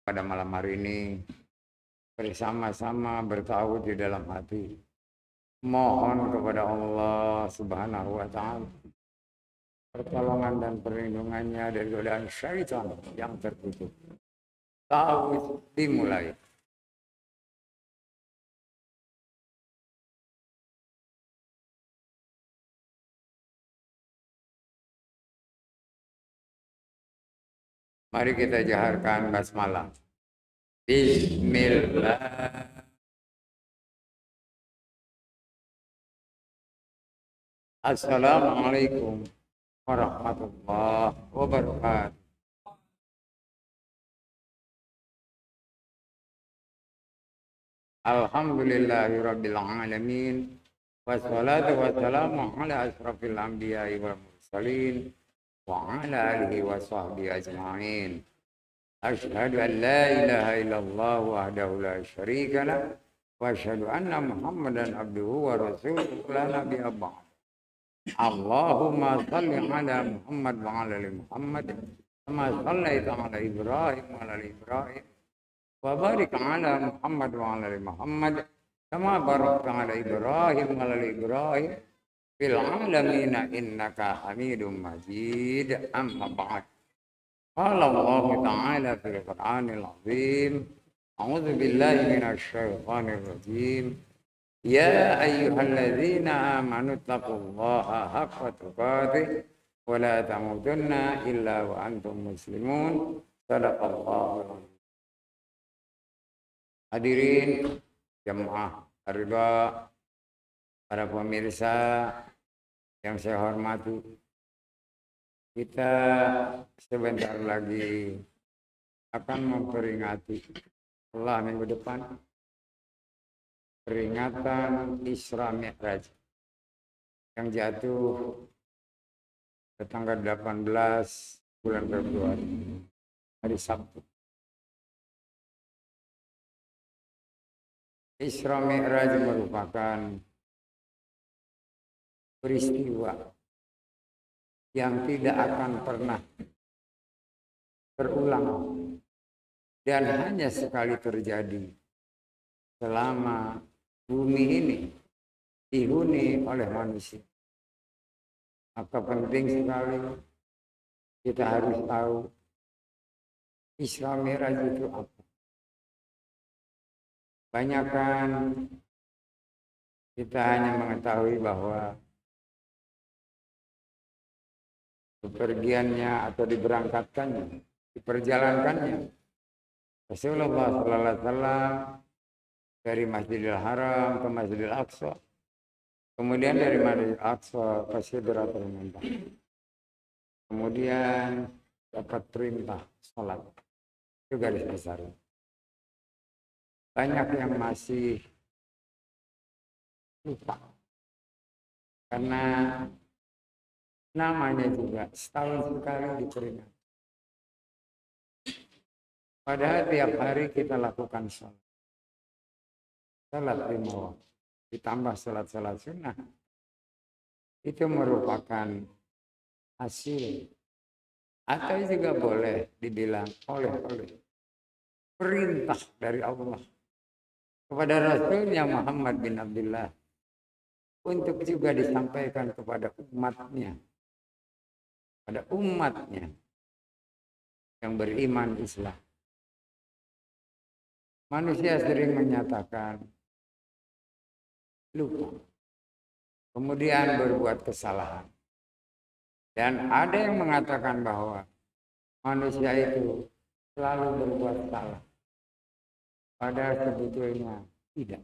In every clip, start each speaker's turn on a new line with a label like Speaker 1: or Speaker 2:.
Speaker 1: pada malam hari ini bersama-sama bertawud di dalam hati. Mohon kepada Allah Subhanahu wa Ta'ala pertolongan dan perlindungannya dari godaan syaitan yang tertutup. Tawud dimulai. Mari kita jaharkan basmalah. Bismillah. Assalamualaikum warahmatullahi wabarakatuh. Alhamdulillahirabbil alamin. Wassalatu wassalamu ala asrafil anbiya'i wal mursalin wa ala alihi wa sahbihi ajma'in. Asyhadu an la ilaha illallah wahdahu la syarika lah wa asyhadu anna Muhammadan abduhu wa rasuluhu la nabiyya ba'd. Allahumma salli ala Muhammad wa ala ali Muhammad kama shallaita ala Ibrahim wa ala ali Ibrahim wa barik ala Muhammad wa ala ali Muhammad kama barakta ala Ibrahim wa ala ali Ibrahim fil alamin innaka Hamidum Majid. Amma ba'd. Qala Allah Ta'ala fil Qur'anil Azim. A'udzu billahi minasy syaithanir rajim. Ya ayyuhalladzina amanu taqullaha haqqa tuqatih wa la tamutunna illa wa antum muslimun. Shadaqallahu. Hadirin jemaah harga, para pemirsa yang saya hormati, kita sebentar lagi akan memperingati Allah minggu depan peringatan Isra Mi'raj yang jatuh ke tanggal 18 bulan Februari, hari Sabtu. Isra Mi'raj merupakan peristiwa yang tidak akan pernah terulang dan hanya sekali terjadi selama bumi ini dihuni oleh manusia. Maka penting sekali kita harus tahu Isra Mi'raj itu apa. Banyakan kita hanya mengetahui bahwa bepergiannya atau diberangkatkannya, diperjalankannya Rasulullah Sallallahu Alaihi Wasallam dari Masjidil Haram ke Masjidil Aqsa, kemudian dari Masjidil Aqsa ke Sidratul Muntaha, kemudian dapat perintah sholat juga di sana. Banyak yang masih lupa karena namanya juga setahun sekali diperingati. Padahal tiap hari kita lakukan sholat. Sholat 5 waktu. Ditambah sholat-sholat sunnah. Itu merupakan hasil. Atau juga boleh dibilang oleh perintah dari Allah kepada Rasulnya Muhammad bin Abdullah untuk juga disampaikan kepada umatnya. Pada umatnya yang beriman Islam. Manusia sering menyatakan lupa, kemudian berbuat kesalahan. Dan ada yang mengatakan bahwa manusia itu selalu berbuat salah. Padahal sebetulnya tidak.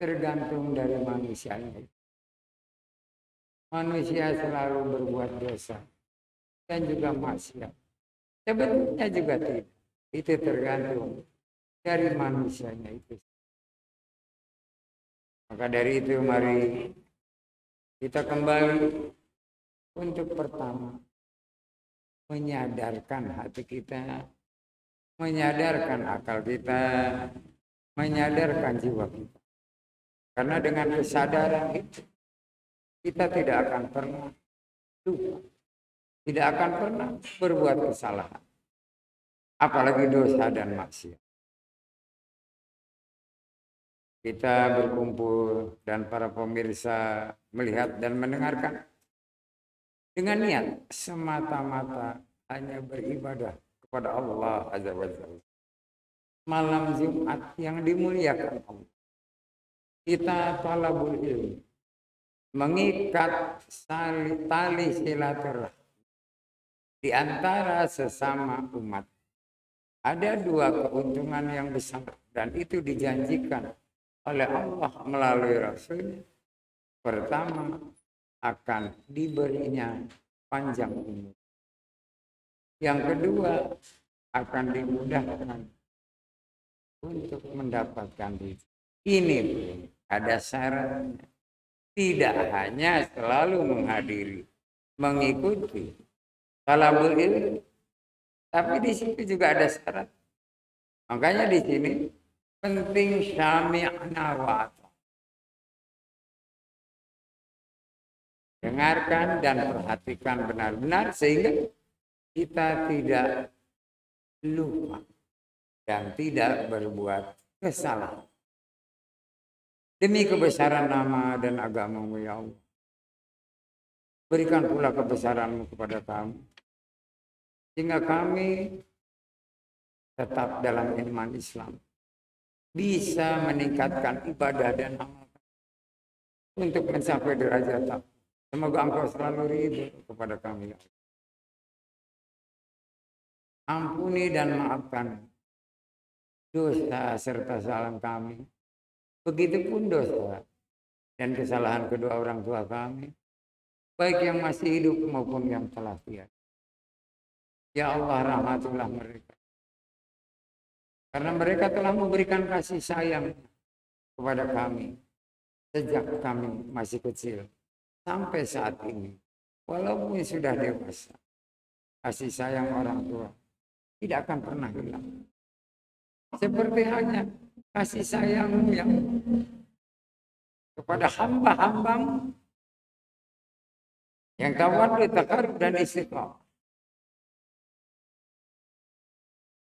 Speaker 1: Tergantung dari manusianya. Manusia selalu berbuat dosa dan juga maksiat. Sebetulnya juga tidak. Itu tergantung dari manusianya itu. Maka dari itu mari kita kembali untuk pertama menyadarkan hati kita, menyadarkan akal kita, menyadarkan jiwa kita. Karena dengan kesadaran itu kita tidak akan pernah lupa, tidak akan pernah berbuat kesalahan. apalagi dosa dan maksiat. Kita berkumpul dan para pemirsa melihat dan mendengarkan dengan niat semata-mata hanya beribadah kepada Allah Azza wa Jalla. Malam Jumat yang dimuliakan Allah. Kita talabul ilmi, mengikat tali silaturahmi di antara sesama umat. Ada dua keuntungan yang besar dan itu dijanjikan oleh Allah melalui Rasul. Pertama, akan diberinya panjang umur. Yang kedua, akan dimudahkan untuk mendapatkan rezeki. Ini ada syaratnya. Tidak hanya selalu menghadiri, mengikuti talabul ilmi, tapi di situ juga ada syarat. Makanya di sini penting syami'na wa ata'na. Dengarkan dan perhatikan benar-benar sehingga kita tidak lupa dan tidak berbuat kesalahan. Demi kebesaran nama dan agama-Mu ya Allah. Berikan pula kebesaran-Mu kepada kami. Sehingga kami tetap dalam iman Islam. Bisa meningkatkan ibadah dan amal. Untuk mencapai derajat takwa. Semoga Engkau selalu ridho kepada kami. Ampuni dan maafkan dosa serta kesalahan kami. Begitupun dosa dan kesalahan kedua orang tua kami, baik yang masih hidup maupun yang telah tiada. Ya Allah, rahmatilah mereka. Karena mereka telah memberikan kasih sayang kepada kami sejak kami masih kecil sampai saat ini. Walaupun sudah dewasa, kasih sayang orang tua tidak akan pernah hilang. Seperti hanya kasih sayang-Mu yang kepada hamba-hamba-Mu yang tawadhu, taqarrub dan istiqamah.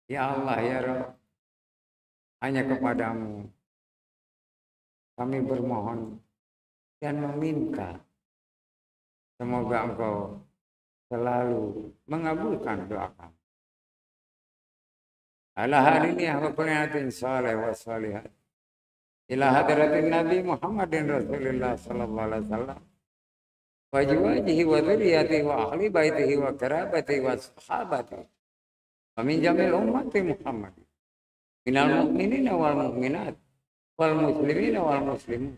Speaker 1: Ya Allah ya Rabb, hanya kepadamu kami bermohon dan meminta semoga Engkau selalu mengabulkan doa kami. Ala hadiniah wa qanatin salih wa salihat ila hadratin Nabi Muhammadin Rasulullah sallallahu alaihi wasallam wa azwajihi wa dzurriyyatihi wa ahli baitihi wa qarabatihi wa sahabatihi wa min jamil ummati Muhammad minal mu'minina wal mu'minat wal muslimina wal muslimin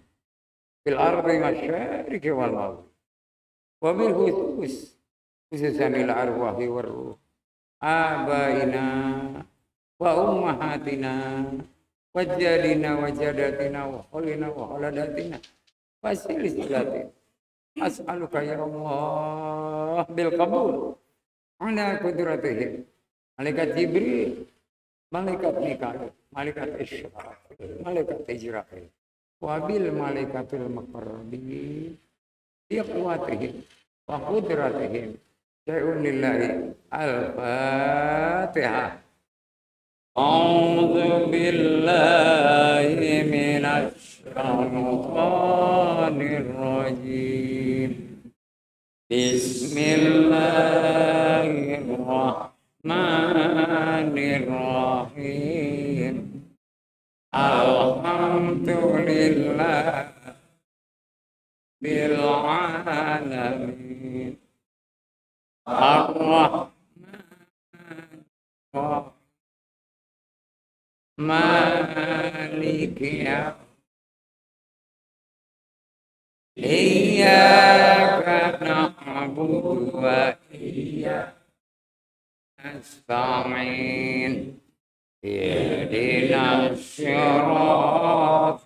Speaker 1: fil ardi masyariqi wal maghrib wa bil khususan ila arwahi war ruh abaina wa ummahatina wa jadina wa jadatina wa khalina wa khaladatina wa silsilatina as'aluka ya Allah bil qabul ala qudratihim malaikat Jibril, malaikat Mikail, malaikat Israfil, malaikat Israfil wa bil malaikatil muqarrabin bi quwwatihim wa qudratihim syai'un lillahi al-fatihah. أعوذ بالله من الشيطان الرجيم بسم الله الرحمن الرحيم الحمد لله بالعالمين الرحمن الرحيم مالك يوم إياك نعبد وإياك نستعين اهدنا الصراط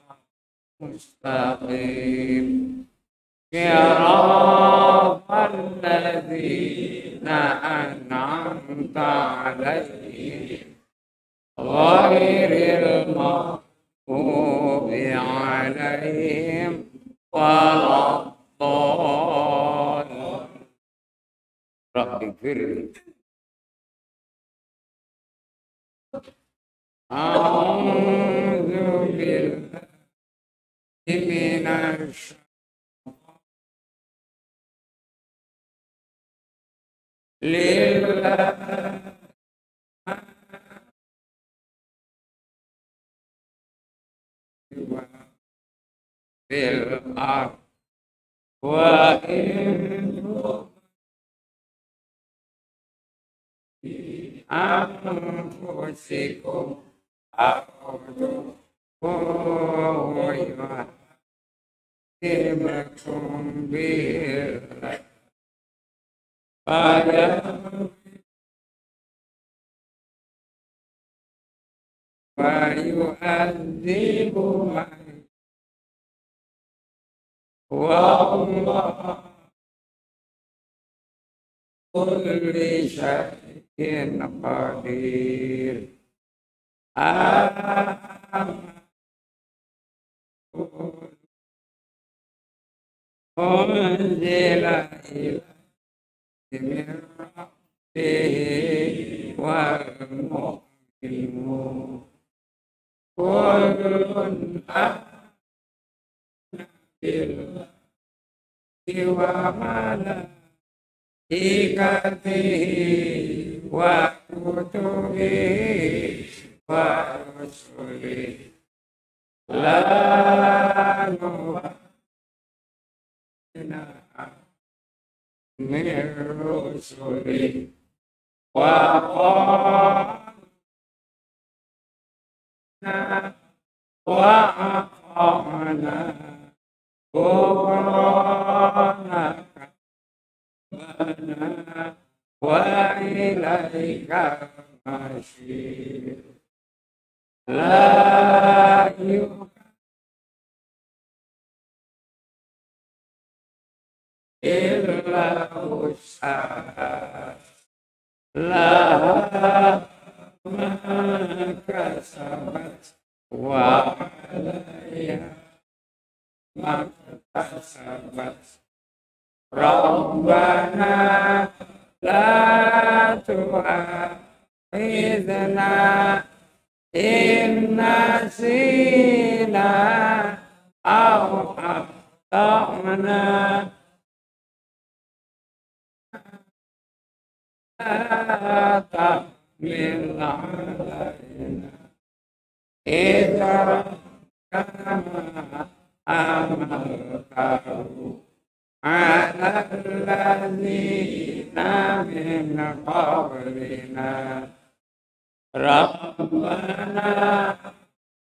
Speaker 1: المستقيم صراط الذين أنعمت عليهم غير المغضوب عليهم ولا الضالين. رب اغفر لي A'udzu billahi minasy lillahi fil ardh wa in anfusikum a'udzu billahi bil pada yu'adzibu wa Allah kulli syai'in qadir. Unzila ilaihi min rabbihi wal mu'minun kullun amana billahi wa malaikatihi wa kutubihi wa rusulihi la nufarriqu min rusulihi wa qala wa aqamna ghufranaka wa ilaika masir. La illa usaha laha ma kasabat wa alaiha ma kasabat. Rabbana la tu'akhidhna in nasina aw akhtana la tahmil alaina idza kama amaltahu ala allazina min qablina Rabbana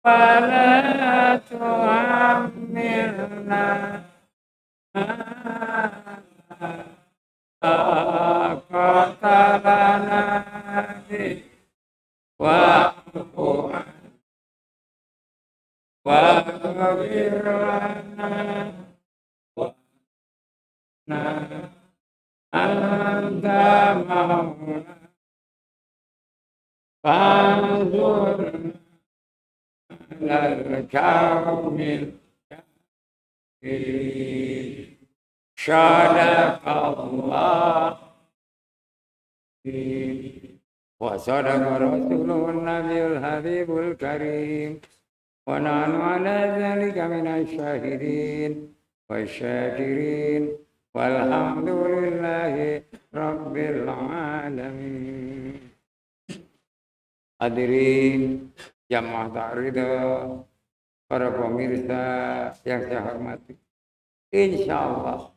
Speaker 1: wala tuhammilna qatalana wa'fu waghfir lana anta maulana fanzurna alal qawmil kafirin. Sadaqallah wa sadaqa rasulun nabiyul habibul karim wa nahnu ala dzalika minasy syahidin wasyakirin walhamdulillahi rabbil alamin. Hadirin jamaah ta'ridha, para pemirsa yang saya hormati, insyaallah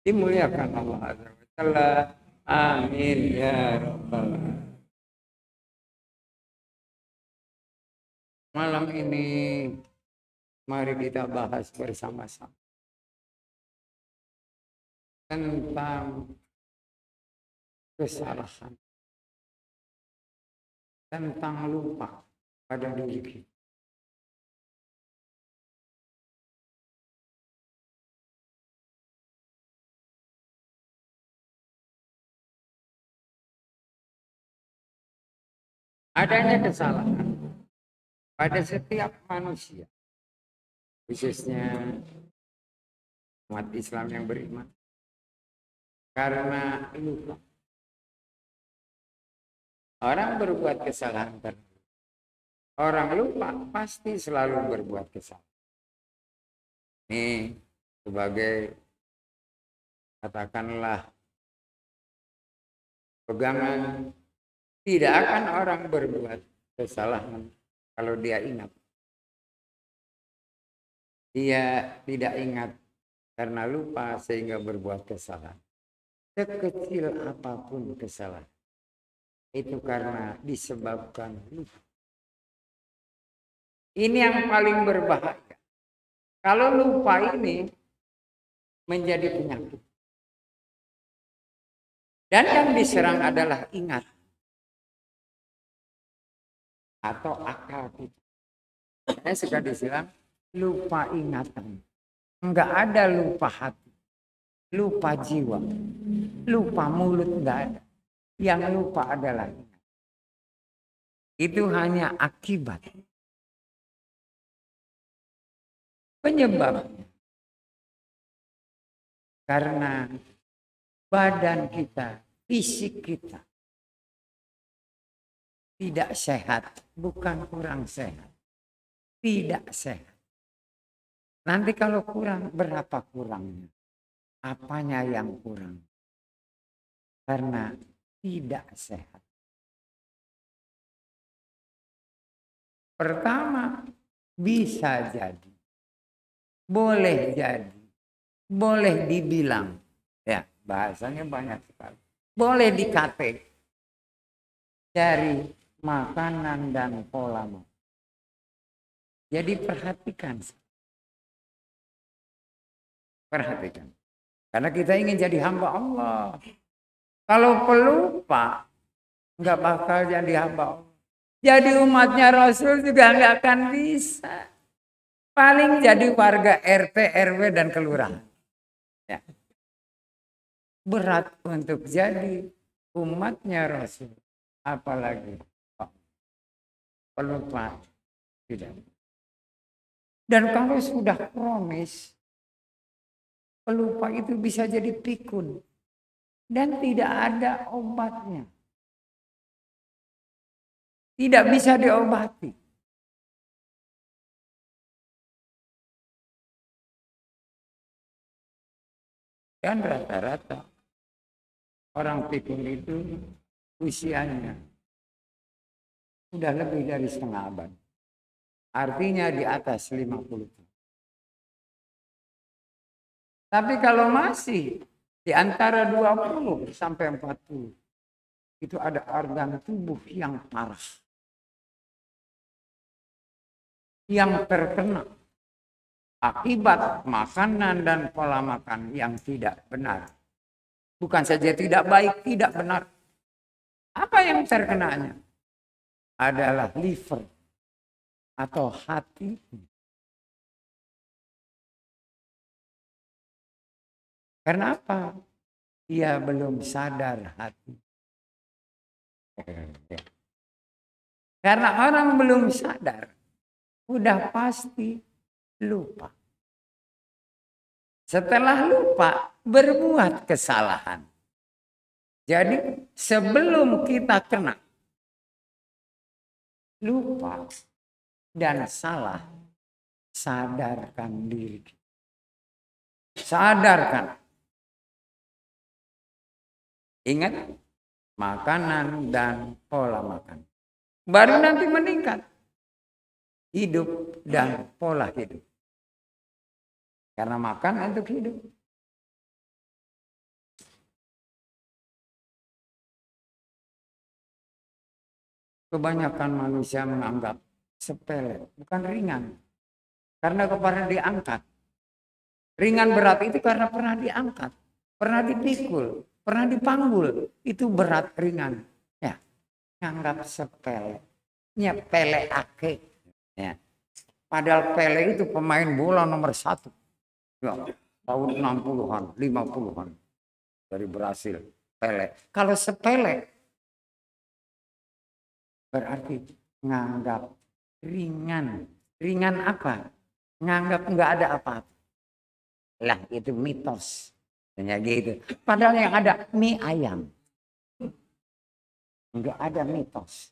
Speaker 1: dimuliakan Allah Azza wa Jalla. Amin ya rabbal alamin. Malam ini mari kita bahas bersama-sama tentang kesalahan, tentang lupa pada diri kita. Adanya kesalahan pada setiap manusia, khususnya umat Islam yang beriman, karena lupa. Orang berbuat kesalahan karena lupa. Orang lupa pasti selalu berbuat kesalahan. Ini sebagai katakanlah pegangan, tidak akan orang berbuat kesalahan kalau dia ingat. Dia tidak ingat karena lupa sehingga berbuat kesalahan. Sekecil apapun kesalahan, itu karena disebabkan lupa. Ini yang paling berbahaya. Kalau lupa ini menjadi penyakit. Dan yang diserang adalah ingat. Atau akal kita. Saya suka disilang lupa ingatan. Enggak ada lupa hati. Lupa jiwa. Lupa mulut enggak ada. Yang lupa adalah ingat. Itu hanya akibat. Penyebabnya karena badan kita, fisik kita tidak sehat, bukan kurang sehat, tidak sehat. Nanti kalau kurang, berapa kurangnya? Apanya yang kurang? Karena tidak sehat. Pertama, bisa jadi. Boleh jadi, boleh dibilang, ya bahasanya banyak sekali. Boleh dikate dari makanan dan pola makan. Jadi perhatikan, karena kita ingin jadi hamba Allah. Kalau pelupa, nggak bakal jadi hamba Allah. Jadi umatnya Rasul juga nggak akan bisa. Paling jadi warga RT, RW, dan kelurahan. Ya. Berat untuk jadi umatnya Rasul. Apalagi pelupa. Tidak. Dan kalau sudah kronis, pelupa itu bisa jadi pikun. Dan tidak ada obatnya. Tidak bisa diobati. Dan rata-rata orang pikun itu usianya sudah lebih dari setengah abad. Artinya di atas 50 tahun. Tapi kalau masih di antara 20 sampai 40, itu ada organ tubuh yang parah. Yang terkena akibat makanan dan pola makan yang tidak benar. Bukan saja tidak baik, tidak benar. Apa yang terkenanya? Adalah liver atau hati. Karena apa? Dia belum sadar hati. Karena orang belum sadar, udah pasti lupa. Setelah lupa, berbuat kesalahan. Jadi sebelum kita kena lupa dan salah, sadarkan diri. Sadarkan. Ingat, makanan dan pola makan. Baru nanti meningkat. Hidup dan pola hidup. Karena makan untuk hidup. Kebanyakan manusia menganggap sepele, bukan ringan. Karena pernah diangkat. Ringan berat itu karena pernah diangkat, pernah dipikul, pernah dipanggul. Itu berat ringan. Ya, anggap sepele. Nyepele ake. Ya. Padahal Pele itu pemain bola nomor 1. Ya, tahun 60-an, 50-an dari Brasil. Pele. Kalau sepele berarti nganggap ringan. Ringan apa? Nganggap nggak ada apa-apa. Lah itu mitos. Hanya gitu. Padahal yang ada mie ayam. Nggak ada mitos.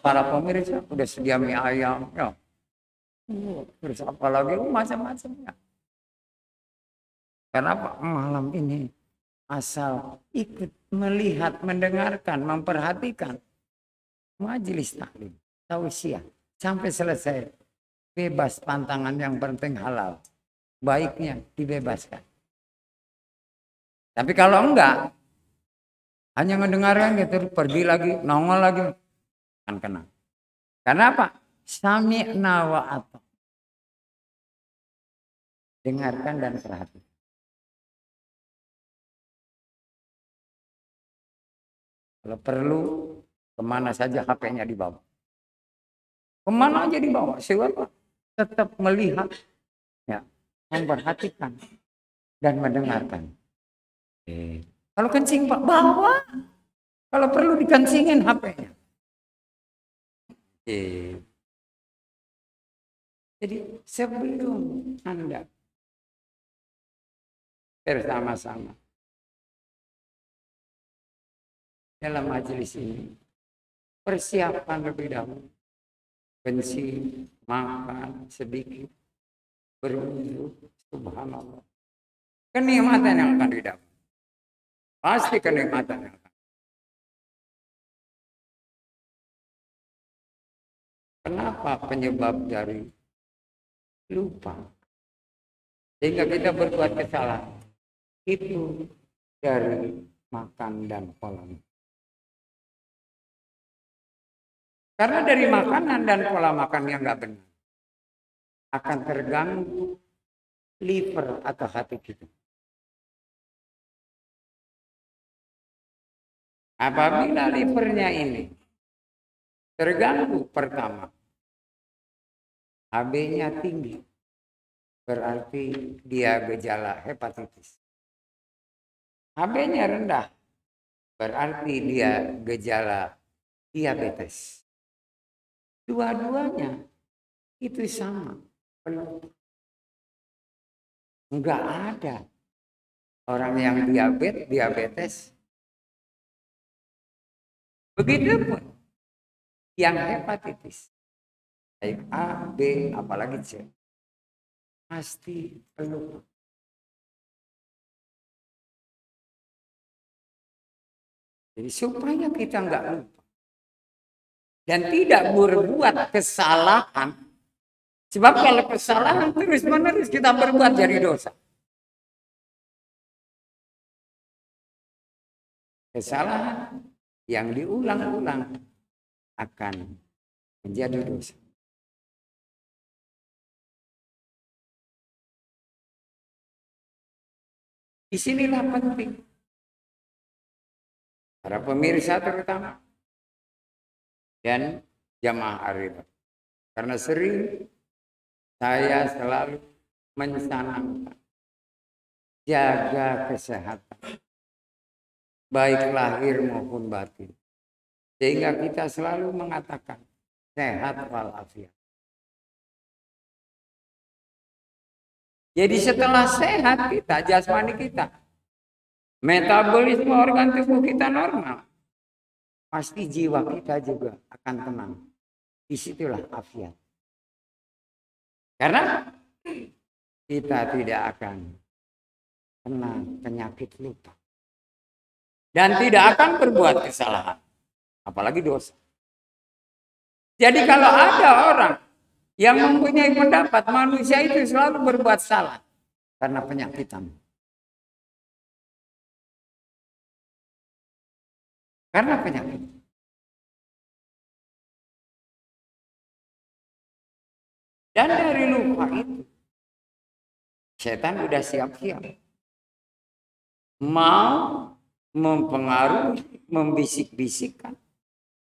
Speaker 1: Para pemirsa udah sedia mie ayam, ya. Terus apa lagi macam-macamnya. Kenapa malam ini asal ikut melihat, mendengarkan, memperhatikan majelis taklim, tausiah sampai selesai, bebas pantangan, yang penting halal, baiknya dibebaskan. Tapi kalau enggak, hanya mendengarkan gitu, pergi lagi, nongol lagi, kan kena. Karena apa? Sami'na wa ata'na. Dengarkan dan perhatikan. Kalau perlu, kemana saja HP-nya dibawa. Kemana aja dibawa, siapa? Tetap melihat, ya, memperhatikan dan mendengarkan. Kalau kencing Pak, bawa. Kalau perlu dikencingin HP-nya. Jadi sebelum Anda bersama-sama dalam majelis ini, persiapan lebih dahulu. Kencing, makan sedikit, berwudu, subhanallah. Kenikmatan yang akan didapat. Pasti kenikmatan yang akan. Kenapa penyebab dari lupa? Sehingga kita berbuat kesalahan. Itu dari makan dan pola. Karena dari makanan dan pola makan yang nggak benar, akan terganggu liver atau hati kita. Apabila livernya ini terganggu, pertama, HB-nya tinggi, berarti dia gejala hepatitis. HB-nya rendah, berarti dia gejala diabetes. Dua-duanya itu sama. Enggak ada orang yang diabetes. Begitupun yang hepatitis, baik A, B, apalagi C, pasti pelupa. Jadi supaya kita enggak lupa dan tidak berbuat kesalahan, sebab kalau kesalahan terus-menerus kita berbuat jadi dosa. Kesalahan yang diulang-ulang akan menjadi dosa. Disinilah penting para pemirsa terutama dan jamaah Ar-Ridha. Karena sering saya selalu mencanangkan jaga kesehatan, baik lahir maupun batin. Sehingga kita selalu mengatakan sehat walafiat. Jadi setelah sehat kita, jasmani kita, metabolisme organ tubuh kita normal, pasti jiwa kita juga akan tenang. Disitulah afiat. Karena kita tidak akan kena penyakit lupa. Dan tidak akan berbuat kesalahan. Apalagi dosa. Jadi kalau ada orang yang mempunyai pendapat manusia itu selalu berbuat salah karena penyakitan. Karena penyakit. Dan dari lupa itu, setan udah siap-siap. Mau mempengaruhi, membisik-bisikkan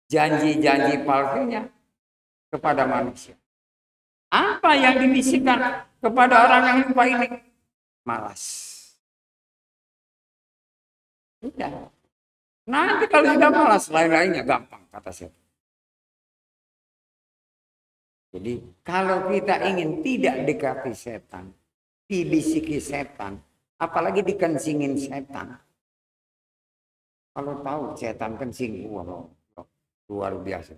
Speaker 1: janji-janji palsunya kepada manusia. Apa yang dibisikkan kepada orang yang lupa ini? Malas. Udah. Nanti kalau sudah malas, lain-lainnya gampang, kata setan. Jadi kalau kita ingin tidak dekati setan, dibisiki setan, apalagi dikencingin setan. Kalau tahu setan kencing, wah, luar biasa.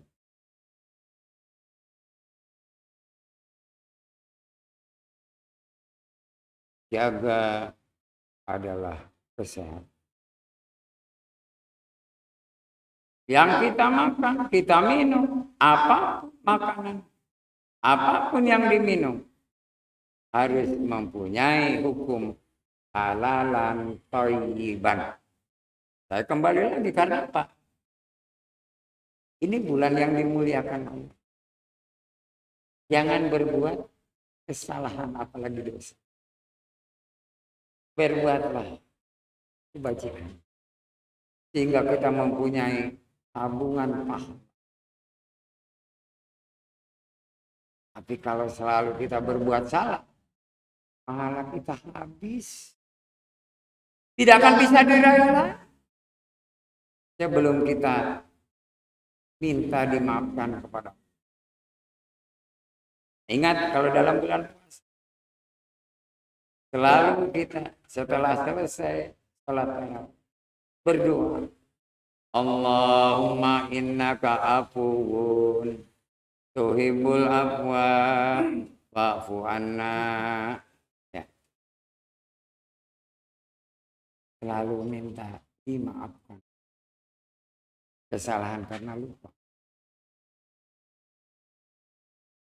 Speaker 1: jaga adalah kesehatan. Yang kita makan, kita minum, apapun makanan, apapun yang diminum, harus mempunyai hukum halalan thayyiban. Saya kembali lagi karena apa? Ini bulan yang dimuliakan Allah. Jangan berbuat kesalahan apalagi dosa. Berbuatlah kebajikan. Sehingga kita mempunyai tabungan pahala. Tapi kalau selalu kita berbuat salah, pahala kita habis. Tidak akan bisa diraih. Sebelum kita minta dimaafkan kepada Allah. Ingat kalau dalam bulan puasa, selalu kita setelah selesai salat tarawih berdoa, Allahumma innaka afuwun tuhibbul afwa wa'fu anna. Ya. Selalu minta dimaafkan kesalahan karena lupa.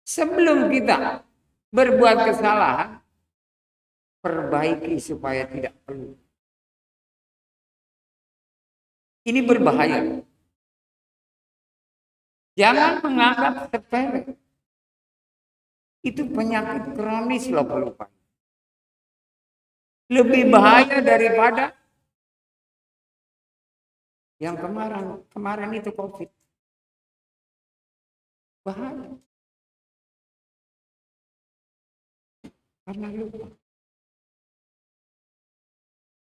Speaker 1: Sebelum kita berbuat kesalahan, perbaiki supaya tidak perlu. Ini berbahaya. Jangan menganggap sepele. Itu penyakit kronis loh pelupa. Lebih bahaya daripada yang kemarin itu COVID. Bahaya. Karena lupa.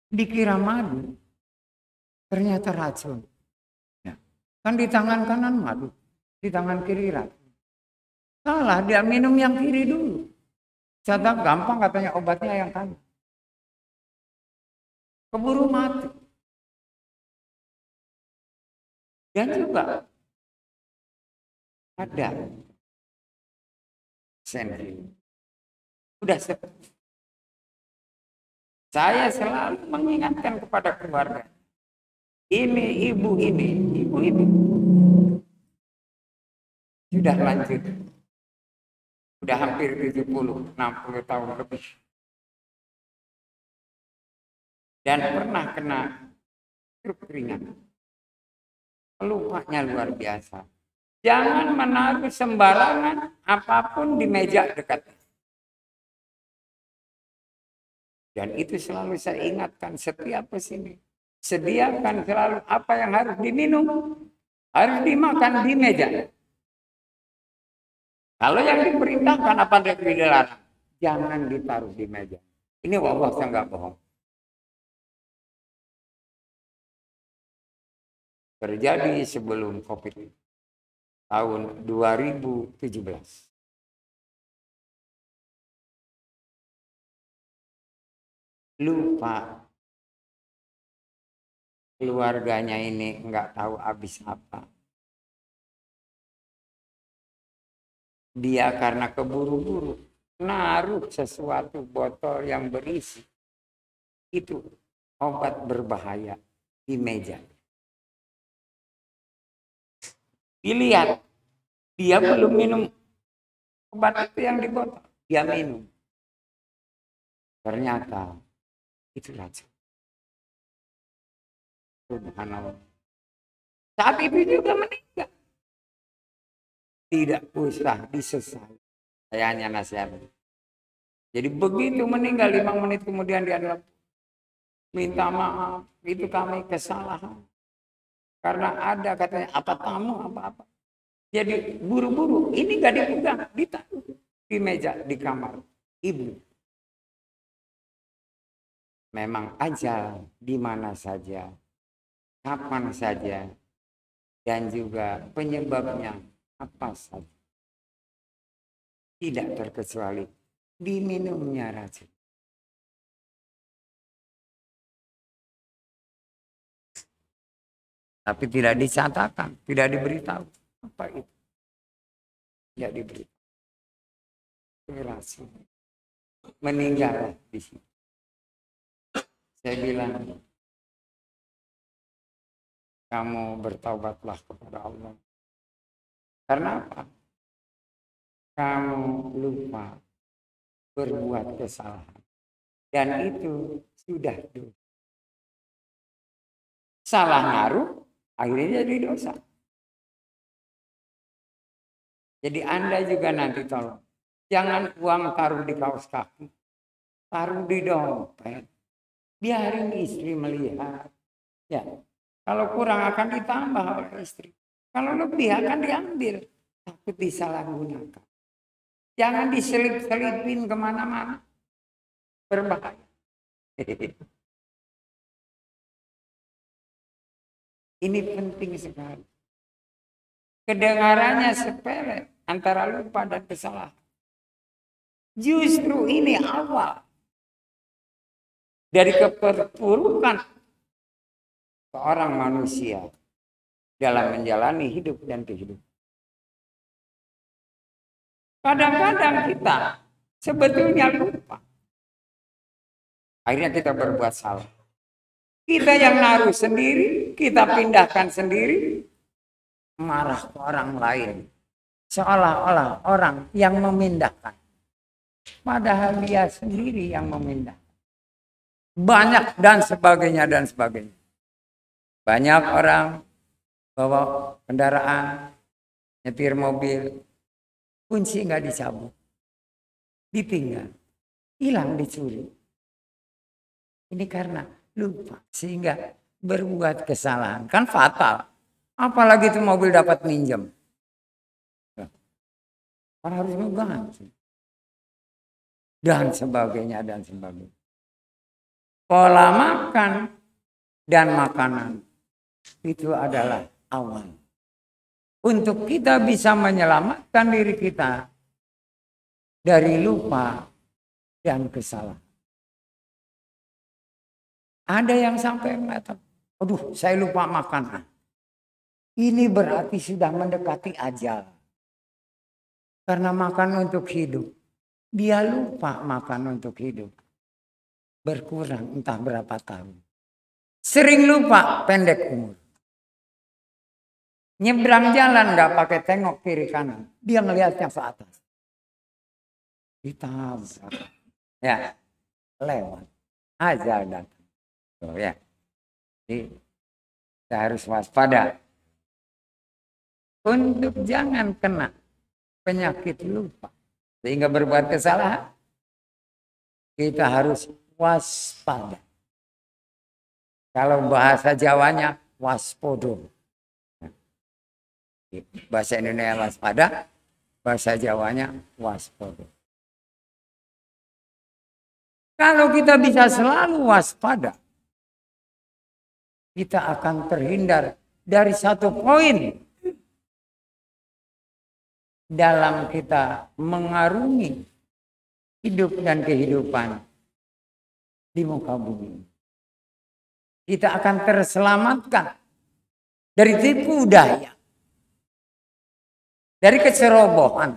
Speaker 1: Dikira madu, ternyata racun. Ya. Kan di tangan kanan madu, di tangan kiri racun. Salah, dia minum yang kiri dulu. Cadang gampang katanya obatnya yang kanan. Keburu mati. Dan juga ada sensi. Udah seperti saya selalu mengingatkan kepada keluarga. Ini ibu ini sudah lanjut. Sudah hampir 70, 60 tahun lebih. Dan pernah kena stroke ringan. Pelupanya luar biasa. Jangan menaruh sembarangan apapun di meja dekatnya. Dan itu selalu saya ingatkan setiap kesini. Sediakan selalu apa yang harus diminum, harus dimakan di meja. Kalau yang diperintahkan apa yang dilarang, jangan ditaruh di meja. Ini wallah saya nggak bohong. Terjadi sebelum COVID tahun 2017. Lupa keluarganya ini nggak tahu habis apa. Dia karena keburu-buru naruh sesuatu botol yang berisi itu obat berbahaya di meja. Dilihat, dia belum minum obat itu yang di botol, dia minum. Ternyata itu racun. Subhanallah. Saat itu juga meninggal. Tidak usah disesali. Saya hanya nasihat. Jadi begitu meninggal 5 menit kemudian dia adalah minta maaf. Itu kami kesalahan. Karena ada katanya apa tamu apa-apa. Jadi buru-buru ini gak dipegang, ditaruh di meja di kamar ibu. Memang ajal di mana saja, kapan saja, dan juga penyebabnya apa saja. Tidak terkecuali diminumnya racun. Tapi tidak dicatatkan, tidak diberitahu. Apa itu? Tidak diberitahu. Racun. Meninggal di sini. Saya bilang, kamu bertaubatlah kepada Allah. Karena apa? Kamu lupa berbuat kesalahan. Dan itu sudah dosa. Salah ngaruh, akhirnya jadi dosa. Jadi Anda juga nanti tolong. Jangan uang taruh di kaos kaki. Taruh di dompet. Biarin istri melihat. Ya, kalau kurang akan ditambah oleh istri. Kalau lebih akan diambil. Takut disalahgunakan. Jangan diselip-selipin kemana-mana. Berbahaya. Ini penting sekali. Kedengarannya sepele antara lupa dan kesalahan. Justru ini awal dari keperburukan seorang manusia dalam menjalani hidup dan kehidupan. Kadang-kadang kita sebetulnya lupa. Akhirnya kita berbuat salah. Kita yang naruh sendiri, kita pindahkan sendiri, marah ke orang lain. Seolah-olah orang yang memindahkan. Padahal dia sendiri yang memindahkan. Banyak dan sebagainya dan sebagainya. Banyak orang bawa kendaraan, nyetir mobil, kunci nggak dicabut, ditinggal, hilang, dicuri. Ini karena lupa sehingga berbuat kesalahan, kan fatal. Apalagi itu mobil dapat minjem, kan harus mengganti dan sebagainya dan sebagainya. Pola makan dan makanan itu adalah awal untuk kita bisa menyelamatkan diri kita dari lupa dan kesalahan. Ada yang sampai mengatakan, aduh saya lupa makan. Ini berarti sudah mendekati ajal. Karena makan untuk hidup. Dia lupa makan untuk hidup. Berkurang entah berapa tahun. Sering lupa, pendek umur. Nyebrang jalan gak pakai tengok kiri kanan. Dia ngelihatnya ke atas. Ditabrak. Ya, lewat. Ajal datang. Oh ya, jadi kita harus waspada untuk jangan kena penyakit lupa sehingga berbuat kesalahan. Kita harus waspada. Kalau bahasa Jawanya waspodo. Bahasa Indonesia waspada, bahasa Jawanya waspodo. Kalau kita bisa selalu waspada, kita akan terhindar dari satu poin dalam kita mengarungi hidup dan kehidupan di muka bumi. Kita akan terselamatkan dari tipu daya, dari kecerobohan,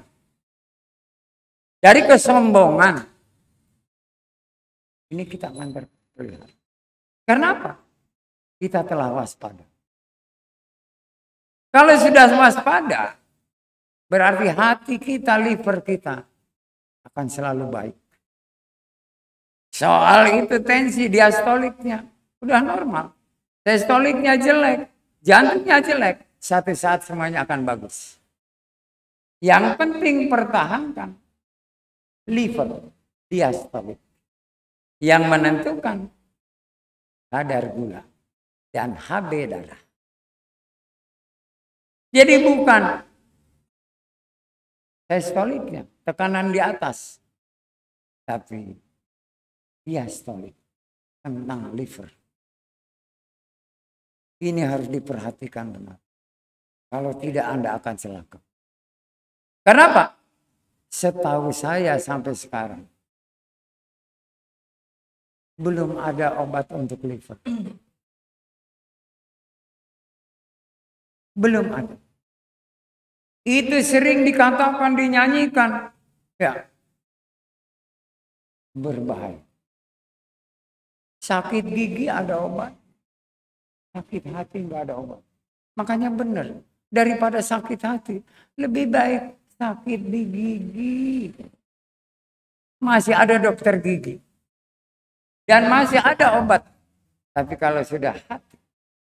Speaker 1: dari kesombongan. Ini kita akan terpelihara. Karena apa? Kita telah waspada. Kalau sudah waspada, berarti hati kita, liver kita akan selalu baik. Soal itu tensi diastoliknya udah normal. Diastoliknya jelek, jantungnya jelek. Satu saat semuanya akan bagus. Yang penting pertahankan liver diastolik. Yang menentukan kadar gula dan HB darah. Jadi bukan diastoliknya, tekanan di atas. Tapi diastolik tentang liver. Ini harus diperhatikan benar. Kalau tidak Anda akan celaka. Kenapa? Setahu saya sampai sekarang belum ada obat untuk liver. Belum ada. Itu sering dikatakan, dinyanyikan. Ya. Berbahaya. Sakit gigi ada obat, sakit hati nggak ada obat. Makanya benar, daripada sakit hati, lebih baik sakit di gigi. Masih ada dokter gigi. Dan masih ada obat. Tapi kalau sudah hati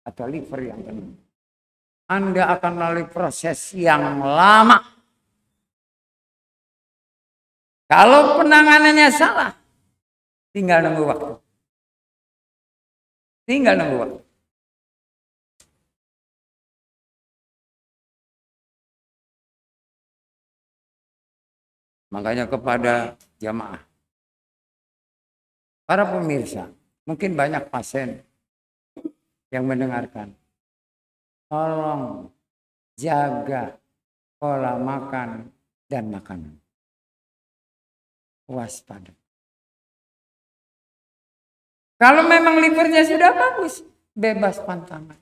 Speaker 1: atau liver yang kena, Anda akan melalui proses yang lama. Kalau penanganannya salah, tinggal nunggu waktu. Tinggal nunggu waktu. Makanya kepada jamaah, para pemirsa, mungkin banyak pasien yang mendengarkan. Tolong jaga pola makan dan makanan. Waspada. Kalau memang livernya sudah bagus, bebas pantangan.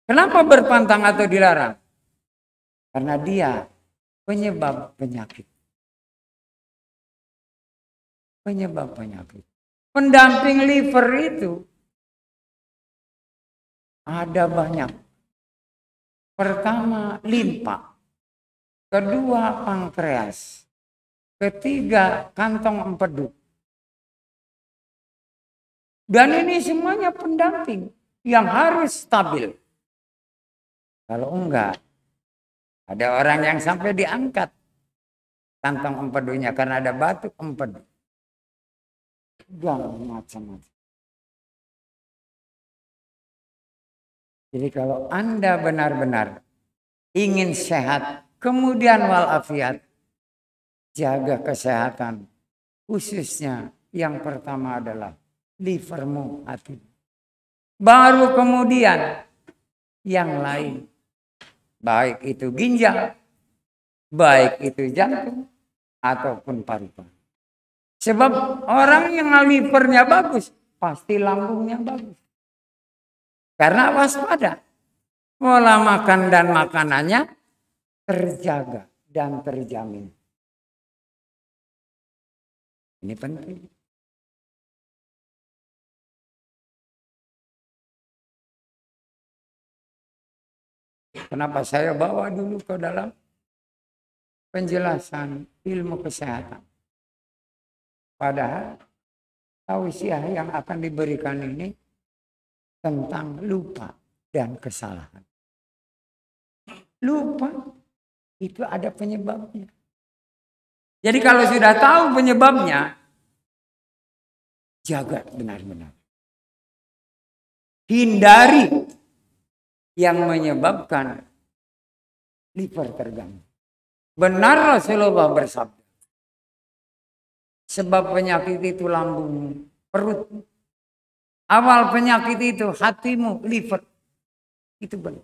Speaker 1: Kenapa berpantang atau dilarang? Karena dia penyebab penyakit. Penyebab penyakit. Pendamping liver itu ada banyak. Pertama, limpa. Kedua, pankreas. Ketiga, kantong empedu. Dan ini semuanya pendamping yang harus stabil. Kalau enggak, ada orang yang sampai diangkat kantong empedunya karena ada batuk empedu. Dan macam-macam. Jadi kalau Anda benar-benar ingin sehat, kemudian walafiat, jaga kesehatan. Khususnya yang pertama adalah livermu, hati. Baru kemudian yang lain. Baik itu ginjal, baik itu jantung, ataupun paru-paru. Sebab orang yang livernya bagus, pasti lambungnya bagus. Karena waspada. Pola makan dan makanannya terjaga dan terjamin. Ini penting. Kenapa saya bawa dulu ke dalam penjelasan ilmu kesehatan. Padahal tausiah yang akan diberikan ini tentang lupa dan kesalahan. Lupa itu ada penyebabnya. Jadi kalau sudah tahu penyebabnya, jaga benar-benar. Hindari yang menyebabkan liver terganggu. Benar Rasulullah bersabda. Sebab penyakit itu lambung, perut. Awal penyakit itu hatimu, liver. Itu benar.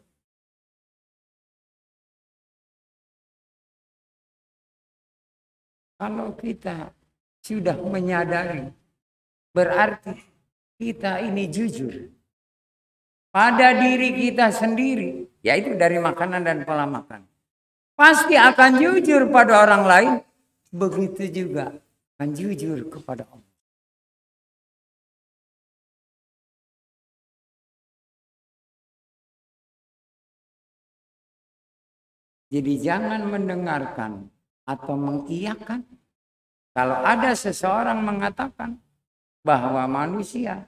Speaker 1: Kalau kita sudah menyadari, berarti kita ini jujur pada diri kita sendiri, yaitu dari makanan dan pola makan. Pasti akan jujur pada orang lain, begitu juga akan jujur kepada Allah. Jadi jangan mendengarkan atau mengiyakan kalau ada seseorang mengatakan bahwa manusia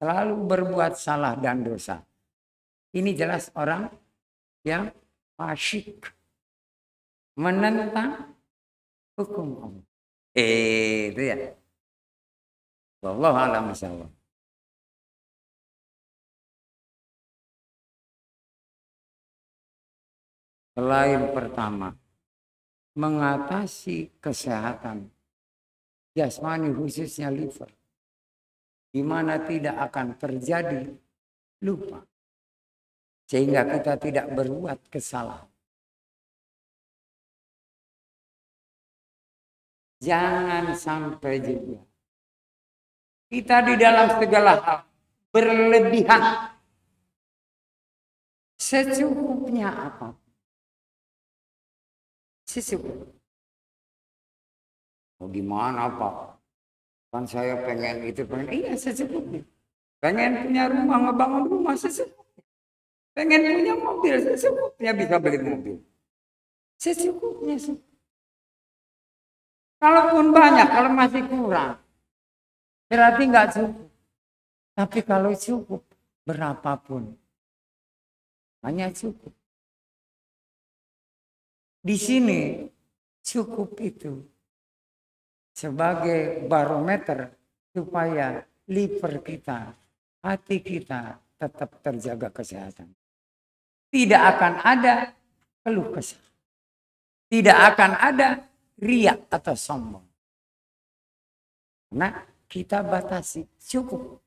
Speaker 1: selalu berbuat salah dan dosa. Ini jelas orang yang fasyik, menentang hukum Allah. Itu ya. Wallahu a'lam bishawab. Selain pertama, mengatasi kesehatan jasmani khususnya liver, di mana tidak akan terjadi lupa, sehingga kita tidak berbuat kesalahan. Jangan sampai juga kita di dalam segala hal berlebihan, secukupnya apa? Sesuai. Oh, gimana Pak? Kan saya pengen itu, pengen, iya secukupnya. Pengen punya rumah, ngebangun rumah secukupnya. Pengen punya mobil secukupnya, bisa beli mobil. Secukupnya sih. Kalaupun banyak, kalau masih kurang, berarti nggak cukup. Tapi kalau cukup, berapapun, hanya cukup. Di sini, cukup itu sebagai barometer supaya liver kita, hati kita tetap terjaga kesehatan. Tidak akan ada keluh kesah. Tidak akan ada riak atau sombong. Nah, kita batasi cukup.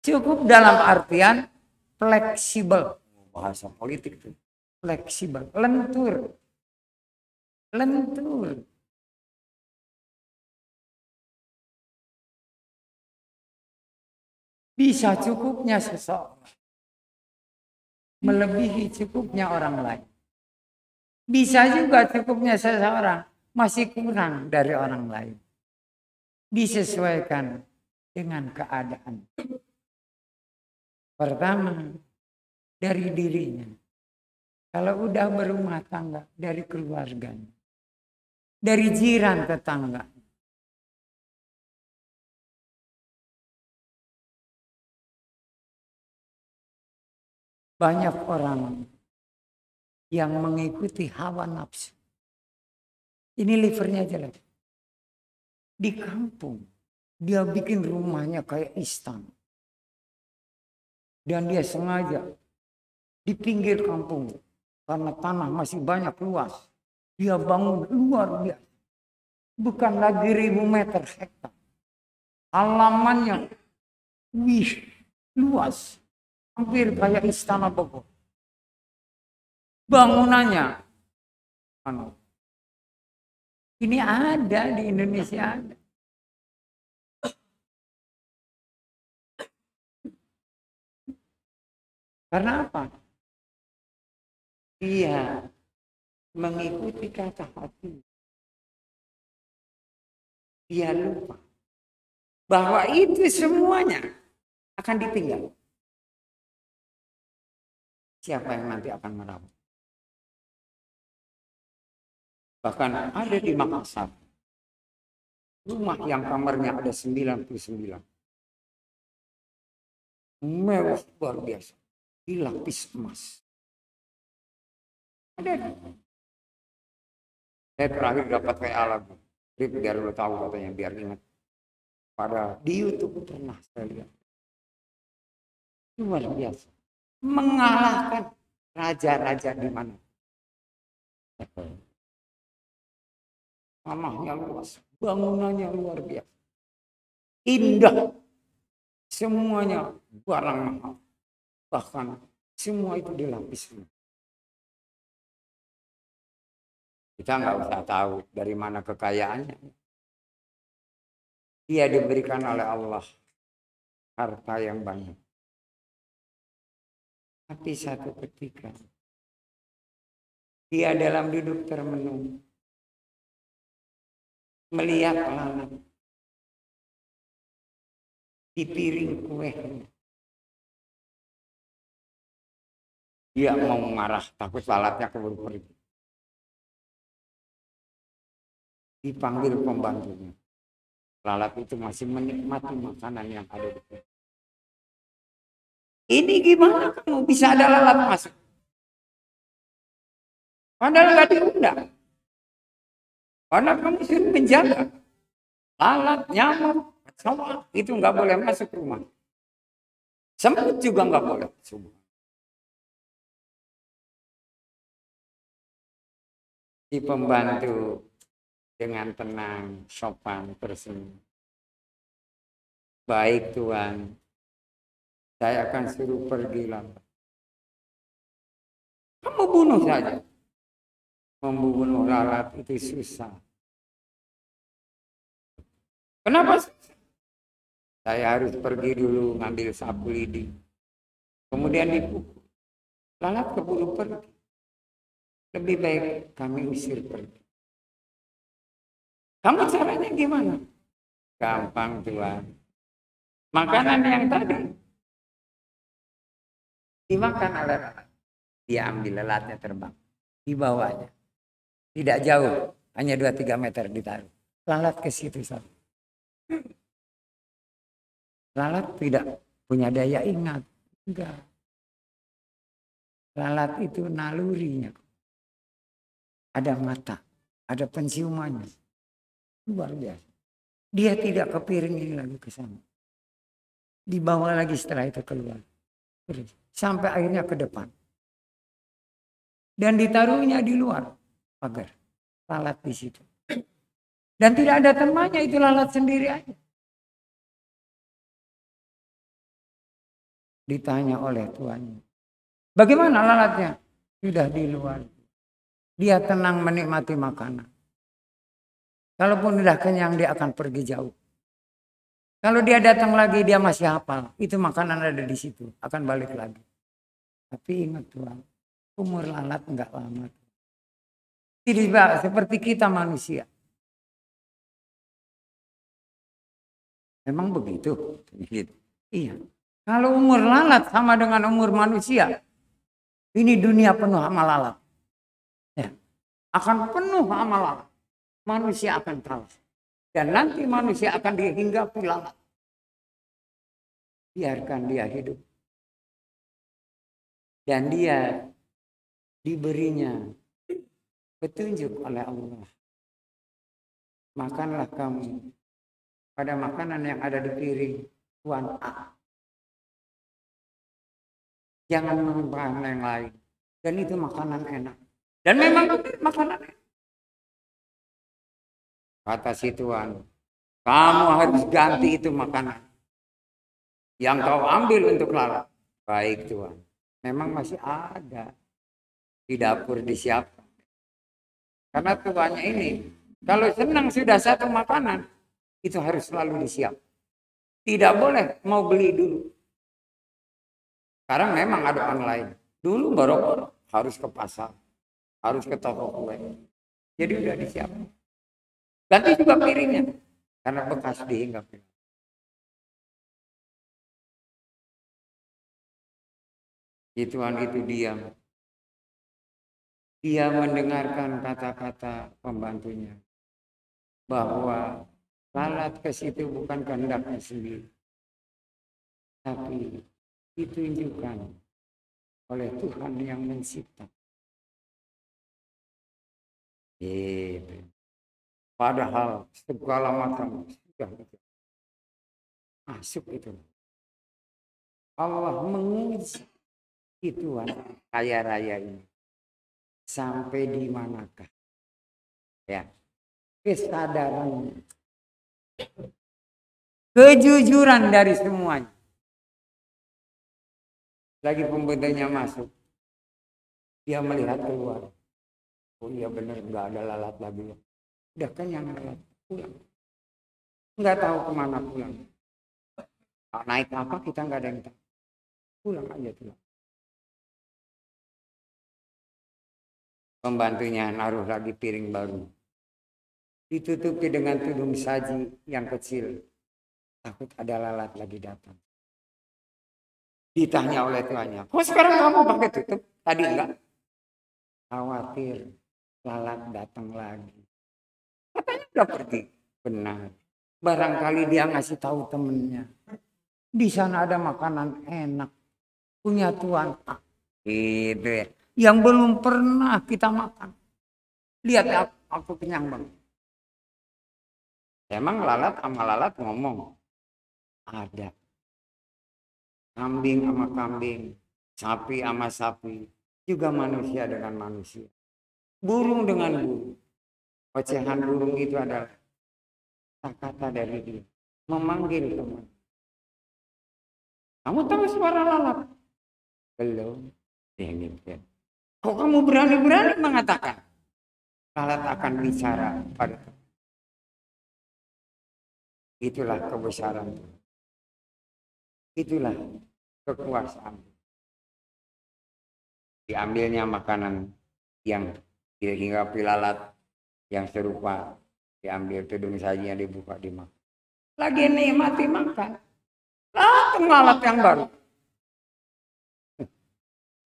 Speaker 1: Cukup dalam artian fleksibel. Bahasa politik itu. Fleksibel, lentur. Lentur. Bisa cukupnya seseorang. Melebihi cukupnya orang lain. Bisa juga cukupnya seseorang masih kurang dari orang lain. Disesuaikan dengan keadaan. Pertama, dari dirinya. Kalau udah berumah tangga, dari keluarganya. Dari jiran tetangga. Banyak orang yang mengikuti hawa nafsu. Ini livernya jelek. Di kampung, dia bikin rumahnya kayak istana. Dan dia sengaja di pinggir kampung. Karena tanah masih banyak luas. Dia bangun luar biasa. Bukan lagi 1000 meter hektar. Halamannya luas. Hampir kayak istana Bogor. Bangunannya. Ini ada di Indonesia. Ada. Karena apa? Dia mengikuti kata hati. Dia lupa bahwa itu semuanya akan ditinggal. Siapa yang nanti akan merawat? Bahkan ada di Makassar. Rumah yang kamarnya ada 99. Mewah luar biasa. Dilapis emas. Ada. Saya terakhir dapat WA lagu. Biar lo tahu katanya, biar ingat. Pada di YouTube pernah saya lihat. Luar biasa. Mengalahkan raja-raja di mana. Tanahnya luas. Bangunannya luar biasa. Indah. Semuanya barang mahal. Bahkan semua itu dilapis. Kita nggak usah tahu dari mana kekayaannya. Dia diberikan oleh Allah harta yang banyak. Tapi satu ketika dia dalam duduk termenung melihat lalat di piring kue. Dia mau mengarah, takut lalatnya keburu pergi. Dipanggil pembantunya. Lalat itu masih menikmati makanan yang ada di sini. Ini gimana kamu bisa ada lalat masuk? Padahal nggak diundang. Karena kamu suruh menjaga. Lalat, nyamuk, sama itu nggak boleh masuk rumah. Semut juga nggak boleh. Si pembantu dengan tenang, sopan, tersenyum. Baik Tuhan, saya akan suruh pergi lalat. Kamu bunuh saja. Membunuh lalat itu susah. Kenapa? Saya harus pergi dulu ngambil sapu lidi. Kemudian dipukul. Lalat keburu pergi. Lebih baik kami usir pergi. Kamu caranya gimana? Gampang Tuhan. Makanan yang tadi dimakan oleh lalat. Dia ambil lalatnya terbang. Dibawanya. Tidak jauh. Hanya 2-3 meter ditaruh. Lalat ke situ. Lalat tidak punya daya ingat. Enggak. Lalat itu nalurinya. Ada mata. Ada penciumannya. Luar biasa. Dia tidak kepiring ini lagi ke sana. Dibawa lagi setelah itu keluar. Sampai akhirnya ke depan. Dan ditaruhnya di luar pagar. Lalat di situ. Dan tidak ada temannya, itu lalat sendiri aja. Ditanya oleh tuannya. Bagaimana lalatnya? Sudah di luar. Dia tenang menikmati makanan. Kalaupun sudah kenyang dia akan pergi jauh. Kalau dia datang lagi dia masih hafal. Itu makanan ada di situ. Akan balik lagi. Tapi ingat Tuhan. Umur lalat enggak lama. Tidak seperti kita manusia. Memang begitu. Iya. Kalau umur lalat sama dengan umur manusia. Ini dunia penuh sama lalat. Ya. Akan penuh sama lalat. Manusia akan kalah. Dan nanti manusia akan dihinggapi lalat. Biarkan dia hidup. Dan dia diberinya petunjuk oleh Allah. Makanlah kamu pada makanan yang ada di piring Tuan A. Jangan makan yang lain. Dan itu makanan enak. Dan memang makanan enak. Kata si Tuan, kamu harus ganti itu makanan. Yang kau ambil untuk lalat. Baik Tuan. Memang masih ada. Di dapur disiapkan. Karena tuannya ini, kalau senang sudah satu makanan, itu harus selalu disiap. Tidak boleh mau beli dulu. Sekarang memang ada online. Dulu boro-boro harus ke pasar. Harus ke toko kue. Jadi udah disiapkan. Ganti juga piringnya. Karena bekas dihinggap. Tuan itu diam. Dia mendengarkan kata-kata pembantunya. Bahwa lalat ke situ bukan kehendaknya sendiri. Tapi ditunjukkan oleh Tuhan yang mencipta. Padahal segala macam sudah masuk itu. Allah menguji Tuhan kaya raya ini. Sampai di manakah? Ya. Kesadaran. Kejujuran dari semuanya. Lagi pembantunya masuk. Dia melihat keluar. Oh iya benar, nggak ada lalat lagi. Udah kenyang lalat. Pulang. Nggak tahu kemana pulang. Naik apa kita nggak ada yang tahu. Pulang aja pulang. Pembantunya naruh lagi piring baru. Ditutupi dengan tudung saji yang kecil. Takut ada lalat lagi datang. Ditanya oleh tuannya, kok sekarang kamu pakai tutup? Tadi enggak? Khawatir lalat datang lagi. Katanya udah pergi. Benar. Barangkali dia ngasih tahu temennya. Di sana ada makanan enak. Punya Tuan A. Gitu ya. Yang belum pernah kita makan. Lihat ya, aku kenyang banget. Emang lalat sama lalat ngomong? Ada. Kambing sama kambing. Sapi sama sapi. Juga manusia dengan manusia. Burung dengan burung. Ocehan burung itu adalah kata dari dia. Memanggil teman. Kamu tahu suara lalat? Belum. Ya. Kok kamu berani-berani mengatakan? Lalat akan bicara pada kamu. Itulah kebesaran. Itulah kekuasaan. Diambilnya makanan yang dihinggapi lalat yang serupa Diambil tudung sajinya dibuka dimakan. Lagi nikmati makan. Datang lalat yang baru.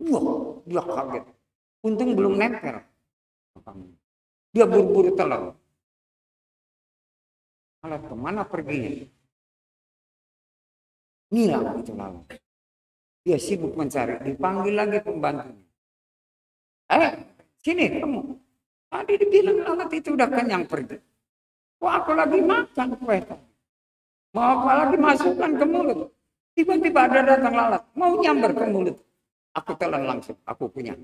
Speaker 1: Wah, dia kaget. Untung belum nempel. Dia buru-buru telan. Lalat kemana perginya? Ngilang itu lalat. Dia sibuk mencari. Dipanggil lagi pembantunya. Sini kamu. Tadi dibilang lalat itu udah kenyang pergi. Wah, aku lagi makan kue. Mau apa lagi masukkan ke mulut. Tiba-tiba ada datang lalat. Mau nyamber ke mulut. Aku telan langsung. Aku punya.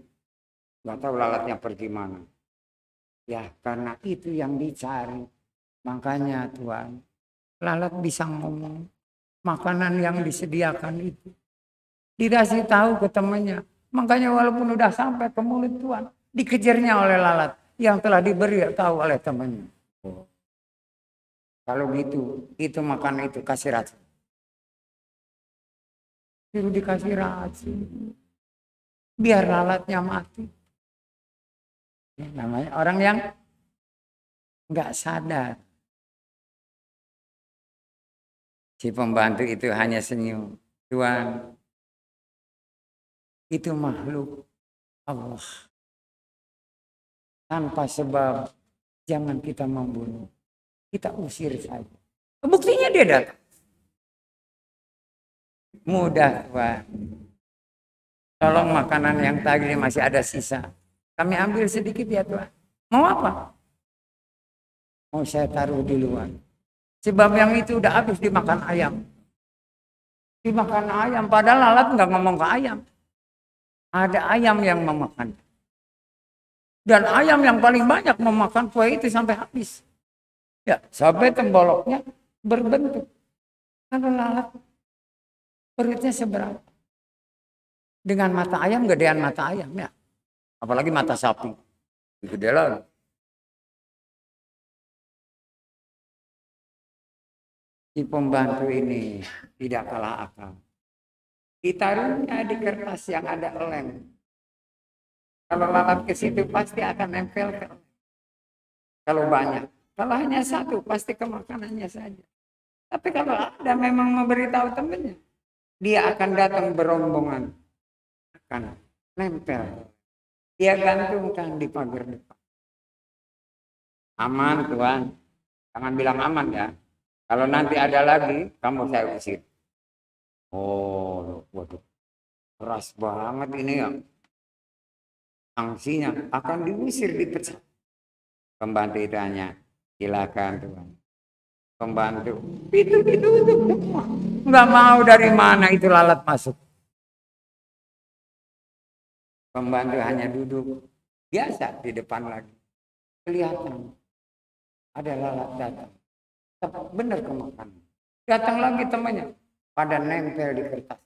Speaker 1: Gak tahu lalatnya pergi mana. Ya karena itu yang dicari. Makanya Tuhan. Lalat bisa ngomong. Makanan yang disediakan itu. Dikasih tahu ke temannya. Makanya walaupun udah sampai ke mulut Tuhan. Dikejarnya oleh lalat. Yang telah diberi tahu oleh temannya. Kalau gitu, itu makan itu kasih racun. Itu dikasih racun. Biar lalatnya mati. Ya, namanya orang yang nggak sadar. Si pembantu itu hanya senyum. Tuhan, itu makhluk Allah. Tanpa sebab, jangan kita membunuh. Kita usir saja. Buktinya dia datang. Mudah Tuhan. Tolong makanan yang tadi masih ada sisa. Kami ambil sedikit ya Tuhan. Mau apa? Mau saya taruh di luar. Sebab yang itu udah habis dimakan ayam. Dimakan ayam. Padahal lalat nggak ngomong ke ayam. Ada ayam yang memakan. Dan ayam yang paling banyak memakan kue itu sampai habis. Ya, sampai temboloknya berbentuk. Kalau lalat perutnya seberapa? Dengan mata ayam, gedean mata ayam ya. Apalagi mata sapi. Gede lagi. Si pembantu ini tidak kalah akal. Ditaruhnya di kertas yang ada lem. Kalau lalat ke situ pasti akan nempel ke lem. Kalau banyak. Kalau hanya satu, pasti ke makanannya saja. Tapi kalau ada memang memberitahu temannya, dia akan datang berombongan. Akan nempel. Dia gantungkan di pagar depan. Aman Tuhan. Jangan bilang aman ya. Kalau nanti ada lagi, kamu saya usir. Oh, waduh. Keras banget ini ya. Sanksinya akan diusir, dipecat. Pembantu itu hanya, silakan Tuhan. Pembantu, itu semua. Nggak mau dari mana itu lalat masuk. Pembantu hanya duduk biasa di depan lagi. Kelihatan ada lalat datang. Benar kemakan. Datang lagi temannya. Pada nempel di kertas.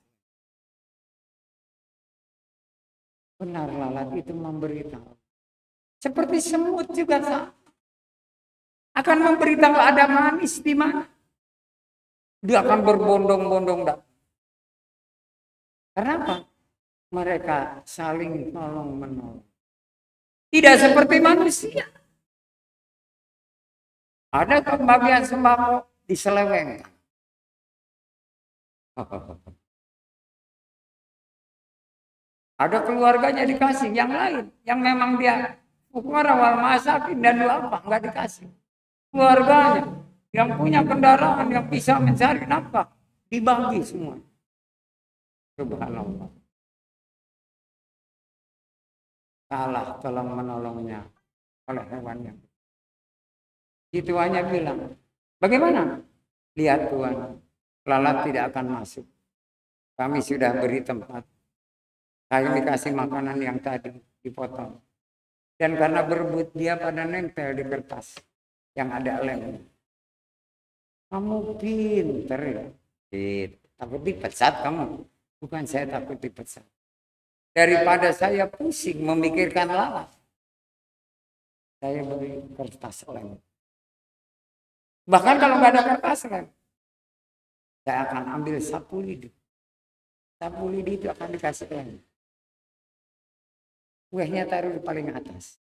Speaker 1: Benar lalat itu memberitahu. Seperti semut juga sama. Akan memberitahu ada manis di mana. Dia akan berbondong-bondong datang. Kenapa? Mereka saling tolong-menolong. Tidak seperti manusia. Ada pembagian sembako diselewengkan. Ada keluarganya dikasih, yang lain, yang memang dia fukara wal masakin dan apa nggak dikasih. Keluarganya yang punya kendaraan yang bisa mencari nafkah dibagi semua. Subhanallah. Kalah tolong menolongnya oleh hewannya. Itu hanya bilang, bagaimana? Lihat Tuhan, lalat tidak akan masuk. Kami sudah beri tempat. Saya dikasih makanan yang tadi dipotong. Dan karena berebut dia pada nempel di kertas yang ada lem. Kamu pinter ya. Takut dipecat kamu. Bukan saya takut dipecat. Daripada saya pusing memikirkan lalat. Saya beri kertas lem. Bahkan kalau nggak ada kertas lem. Saya akan ambil sapu lidi. Sapu lidi itu akan dikasih lem. Kuehnya taruh di paling atas.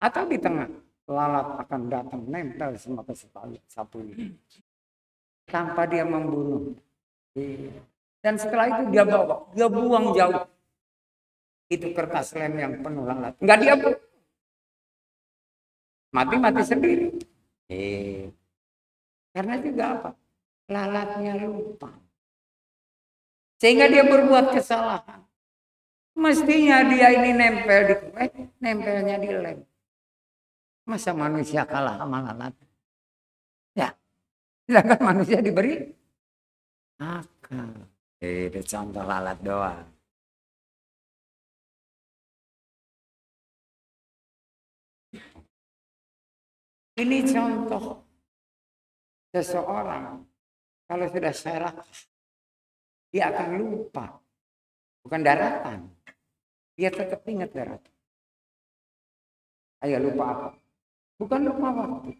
Speaker 1: Atau di tengah. lalat akan datang nempel sama ke sapu ini tanpa dia membunuh. Dan setelah itu dia bawa, dia buang jauh itu kertas lem yang penuh lalat. Enggak dia buang, mati sendiri. Karena juga apa? Lalatnya lupa, sehingga dia berbuat kesalahan. Mestinya dia ini nempel di kue, nempelnya di lem. Masa manusia kalah sama lalat? Ya, sedangkan manusia diberi akal. Itu contoh lalat doang. Ini contoh seseorang kalau sudah serakah, dia akan lupa. Bukan daratan, dia tetap ingat daratan. Ayo lupa apa? Bukan lupa waktu,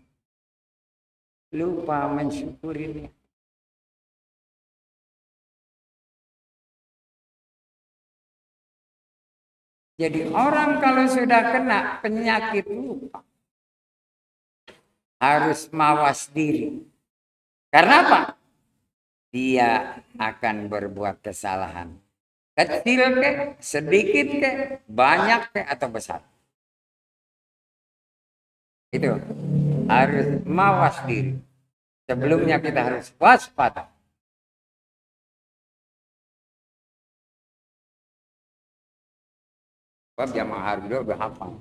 Speaker 1: lupa mensyukurinya. Jadi orang kalau sudah kena penyakit lupa harus mawas diri. Karena apa? Dia akan berbuat kesalahan. Kecil ke, sedikit ke, banyak ke, atau besar. Itu harus mawas diri. Sebelumnya kita harus waspada. Sebab jamaah harus berhafal.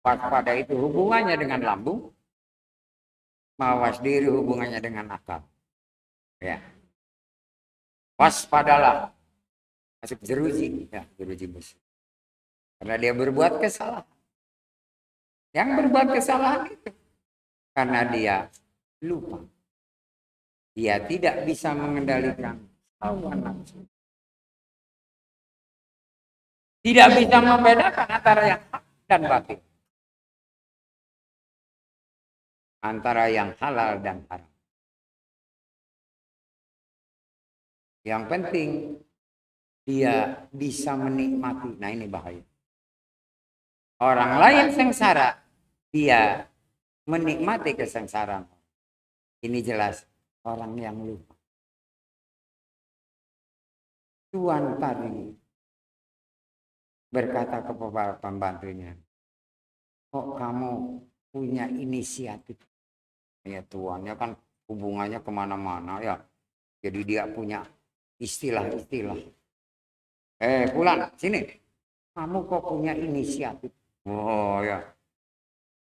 Speaker 1: Waspada itu hubungannya dengan lambung. Mawas diri hubungannya dengan akal. Ya. Waspadalah. Masuk jeruji. Ya, jeruji musuh. Karena dia berbuat kesalahan. Yang berbuat kesalahan itu karena dia lupa. Dia tidak bisa mengendalikan hawa nafsu. Tidak bisa membedakan antara yang hak dan batil. Antara yang halal dan haram. Yang penting dia bisa menikmati. Nah ini bahaya. Orang lain sengsara, dia menikmati kesengsaraan. Ini jelas orang yang lupa. Tuan tadi berkata kepada pembantunya, kok kamu punya inisiatif? Ya tuannya kan hubungannya kemana-mana ya. Jadi dia punya istilah-istilah. Pulang sini. Kamu kok punya inisiatif? Oh ya.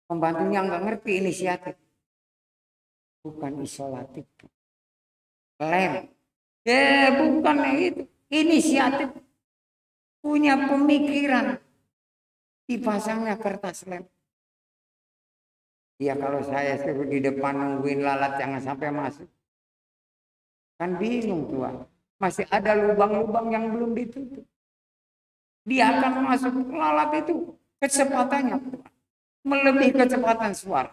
Speaker 1: Pembantunya nggak ngerti inisiatif. Bukan isolatif. Lem. Bukan itu. Inisiatif. Punya pemikiran. Dipasangnya kertas lem. Ya kalau saya suruh di depan nungguin lalat jangan sampai masuk. Kan bingung tuan. Masih ada lubang-lubang yang belum ditutup. Dia akan masuk lalat itu. Kecepatannya melebihi kecepatan suara.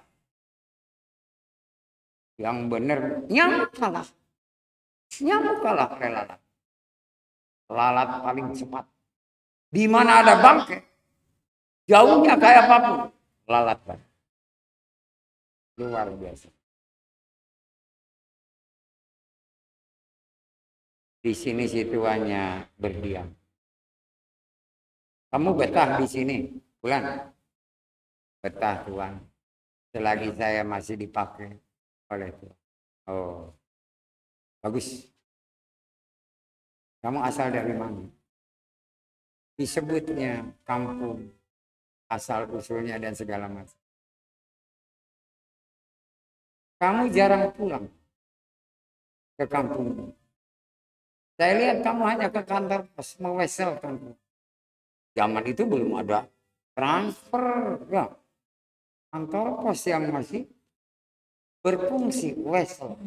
Speaker 1: Yang benar nyamuk kalah. Nyamuk kalah oleh lalat. Lalat paling cepat. Di mana ada bangkai, jauhnya kayak apapun, lalat kan. Luar biasa. Di sini situannya berdiam. Kamu betah di sini, Bulan? Betah Tuhan. Selagi saya masih dipakai oleh Tuhan. Oh, bagus. Kamu asal dari mana? Disebutnya kampung, asal usulnya dan segala macam. Kamu jarang pulang ke kampung. Saya lihat kamu hanya ke kantor pos mewesel kampung. Zaman itu belum ada transfer, ya. Kantor pos yang masih berfungsi wesel.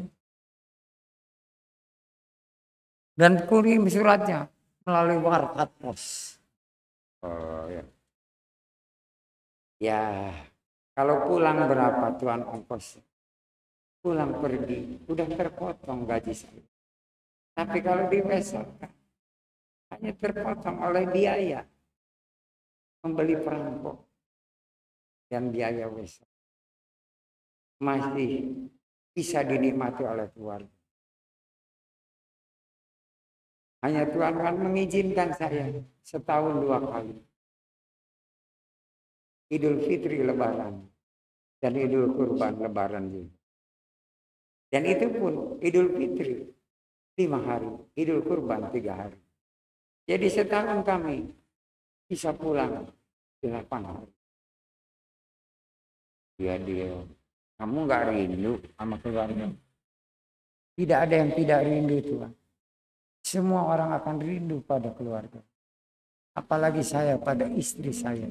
Speaker 1: Dan kirim suratnya melalui warkat pos. Oh ya. Ya, kalau pulang berapa tuan ongkos? Pulang pergi, udah terpotong gaji saya. Tapi kalau di wesel hanya terpotong oleh biaya membeli perangkok. dan biaya besar masih bisa dinikmati oleh keluarga. Hanya Tuhan kan mengizinkan saya setahun 2 kali. Idul Fitri Lebaran dan Idul Kurban Lebaran juga. Dan itu pun Idul Fitri 5 hari, Idul Kurban 3 hari. Jadi setahun kami bisa pulang 8 hari. Dia. Kamu nggak rindu sama keluarga? Tidak ada yang tidak rindu Tuhan. Semua orang akan rindu pada keluarga. Apalagi saya pada istri saya.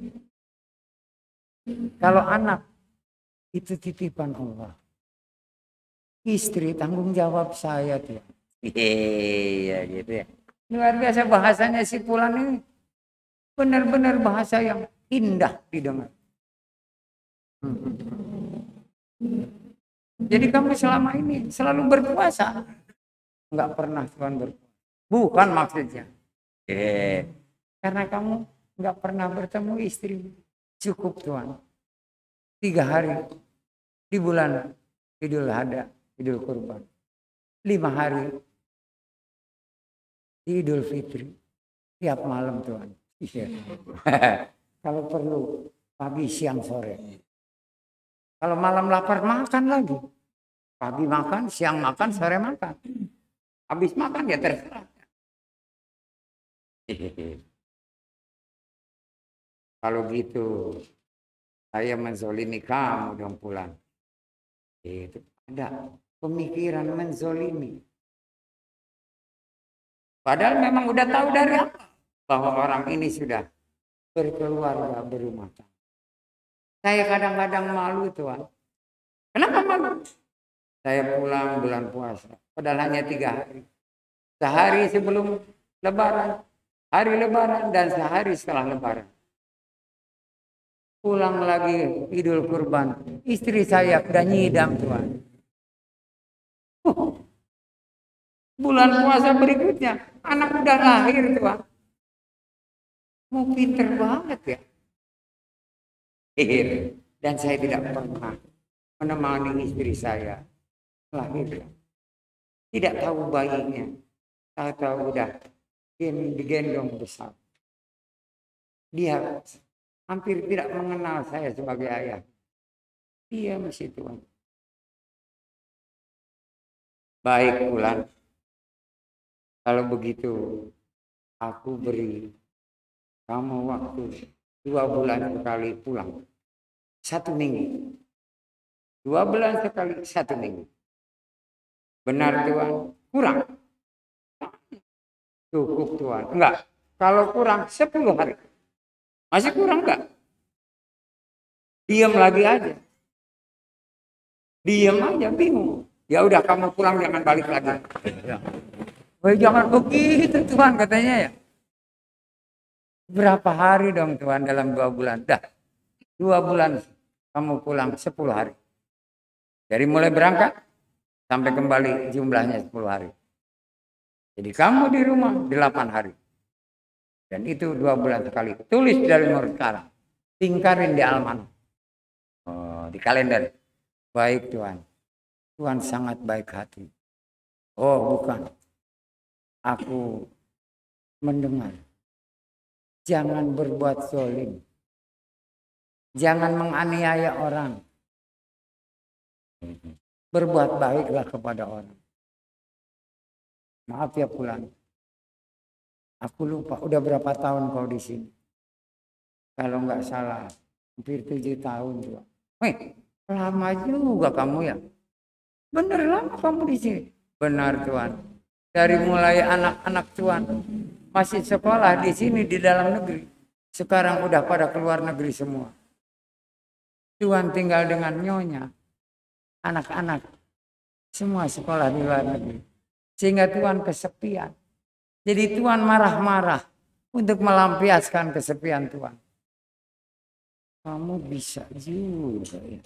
Speaker 1: Kalau anak itu titipan Allah. Istri tanggung jawab saya Tuhan. Iya gitu ya. Luar biasa bahasanya si Pulan ini. Benar-benar bahasa yang indah didengar. Jadi kamu selama ini selalu berpuasa. Enggak pernah Tuhan berpuasa. Bukan maksudnya. Karena kamu enggak pernah bertemu istri. Cukup Tuhan. 3 hari di bulan Idul Adha, Idul Kurban. 5 hari di Idul Fitri. Tiap malam Tuhan. Kalau perlu pagi, siang, sore. Kalau malam lapar makan lagi. Pagi makan, siang makan, sore makan. Habis makan ya terserah. Kalau gitu saya menzolimi kamu dong Pulan. Itu ada pemikiran menzolimi. Padahal memang udah tahu dari apa bahwa orang ini sudah berkeluarga, berumah tangga. Saya kadang-kadang malu Tuhan. Kenapa malu? Saya pulang bulan puasa. Padahal hanya 3 hari. Sehari sebelum Lebaran, hari Lebaran, dan sehari setelah Lebaran. Pulang lagi Idul Kurban. Istri saya udah nyidam Tuhan. Bulan puasa berikutnya, anak udah lahir Tuhan. Mau pinter banget ya. Dan saya tidak pernah menemani istri saya lahir. Tidak tahu bayinya. Tahu udah digendong besar. Dia hampir tidak mengenal saya sebagai ayah. Dia masih Tuhan. Baik Pulan. Kalau begitu aku beri kamu waktu 2 bulan sekali pulang. 1 minggu. 2 bulan sekali 1 minggu. Benar Tuhan? Kurang? Cukup Tuhan. Enggak. Kalau kurang 10 hari. Masih kurang enggak? Diam lagi aja. Diam aja, bingung. Ya udah kamu pulang, jangan balik lagi. Woi jangan begitu Tuhan katanya ya. Berapa hari dong Tuhan dalam 2 bulan? Dah 2 bulan kamu pulang 10 hari. Dari mulai berangkat sampai kembali jumlahnya 10 hari. Jadi kamu di rumah 8 hari. Dan itu 2 bulan sekali. Tulis dari umur sekarang. Tingkarin di alman. Di kalender. Baik Tuhan. Tuhan sangat baik hati. Oh bukan. Aku mendengar. Jangan berbuat zalim. Jangan menganiaya orang. Berbuat baiklah kepada orang. Maaf ya Pulan. Aku lupa udah berapa tahun kau di sini. Kalau nggak salah hampir 7 tahun juga. Lama juga kamu ya. Bener lama kamu di sini. Benar Tuhan. Dari mulai anak-anak Tuhan masih sekolah di sini di dalam negeri. Sekarang udah pada keluar negeri semua. Tuhan tinggal dengan nyonya. Anak-anak. Semua sekolah di luar negeri. Sehingga Tuhan kesepian. Jadi Tuhan marah-marah untuk melampiaskan kesepian Tuhan. Kamu bisa juga ya.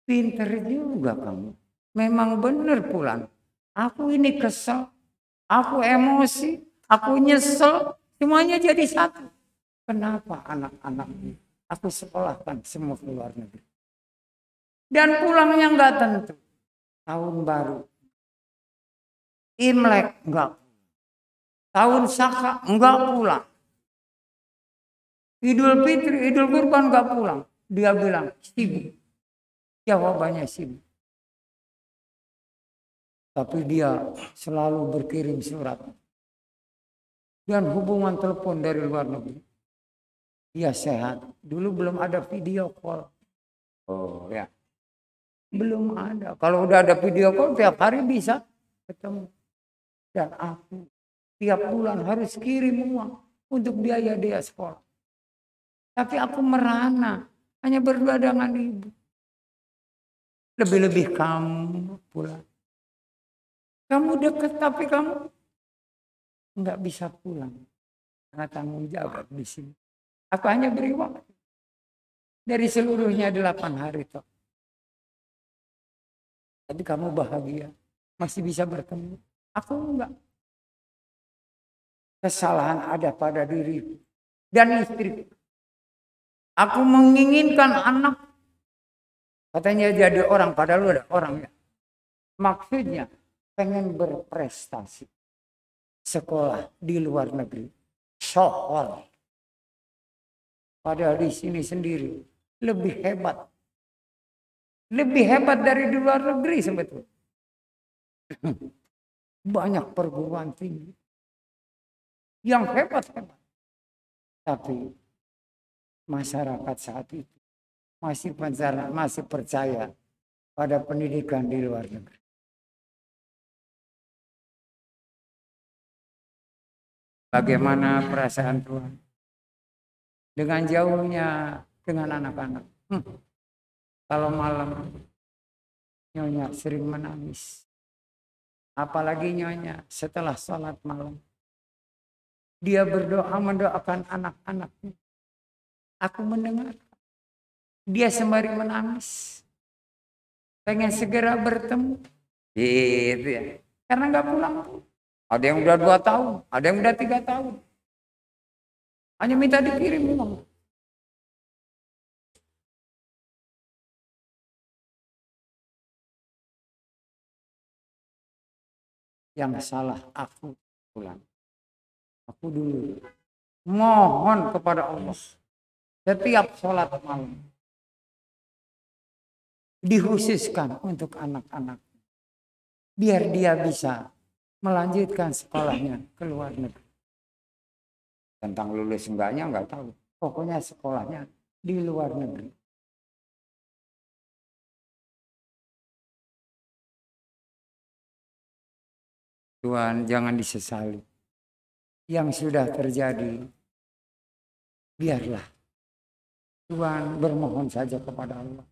Speaker 1: Pinter juga kamu. Memang benar Pulan. Aku ini kesel. Aku emosi. Aku nyesel. Semuanya jadi satu. Kenapa anak-anak ini
Speaker 2: Aku sekolahkan semua ke luar negeri. Dan pulangnya nggak tentu. Tahun baru, Imlek enggak, tahun Saka enggak pulang, Idul Fitri, Idul Kurban enggak pulang. Dia bilang sibuk. Jawabannya sibuk. Tapi dia selalu berkirim surat dan hubungan telepon dari luar negeri. Dia sehat. Dulu belum ada video call.
Speaker 1: Oh ya.
Speaker 2: Belum ada. Kalau udah ada video call tiap hari bisa ketemu. Dan aku tiap bulan harus kirim uang untuk biaya dia sekolah. Tapi aku merana hanya berdua dengan ibu. Lebih-lebih kamu pulang. Kamu dekat tapi kamu nggak bisa pulang. Karena tanggung jawab di sini. Aku hanya beri waktu. Dari seluruhnya 8 hari toh. Tapi kamu bahagia. Masih bisa bertemu. Aku enggak. Kesalahan ada pada diri dan istri. Aku menginginkan anak. Katanya jadi orang. Padahal ada orangnya. Maksudnya pengen berprestasi. Sekolah di luar negeri. Sohor. Padahal di sini sendiri lebih hebat. Lebih hebat dari di luar negeri sebetulnya. Banyak perguruan tinggi. Yang hebat-hebat. Tapi masyarakat saat itu masih percaya pada pendidikan di luar negeri. Bagaimana perasaan Tuhan? Dengan jauhnya dengan anak-anak. Kalau malam Nyonya sering menangis. Apalagi Nyonya setelah sholat malam. Dia berdoa mendoakan anak-anaknya. Aku mendengar. Dia sembari menangis. Pengen segera bertemu.
Speaker 1: Gitu ya.
Speaker 2: Karena nggak pulang. Ada yang udah 2 tahun. Ada yang udah 3 tahun. Hanya minta dikirim uang. Yang salah aku pulang. Aku dulu mohon kepada Allah setiap sholat malam dikhususkan untuk anak-anak biar dia bisa melanjutkan sekolahnya ke luar negeri. Tentang lulus enggaknya enggak tahu. Pokoknya sekolahnya di luar negeri. Tuhan jangan disesali. Yang sudah terjadi, biarlah Tuhan bermohon saja kepada Allah.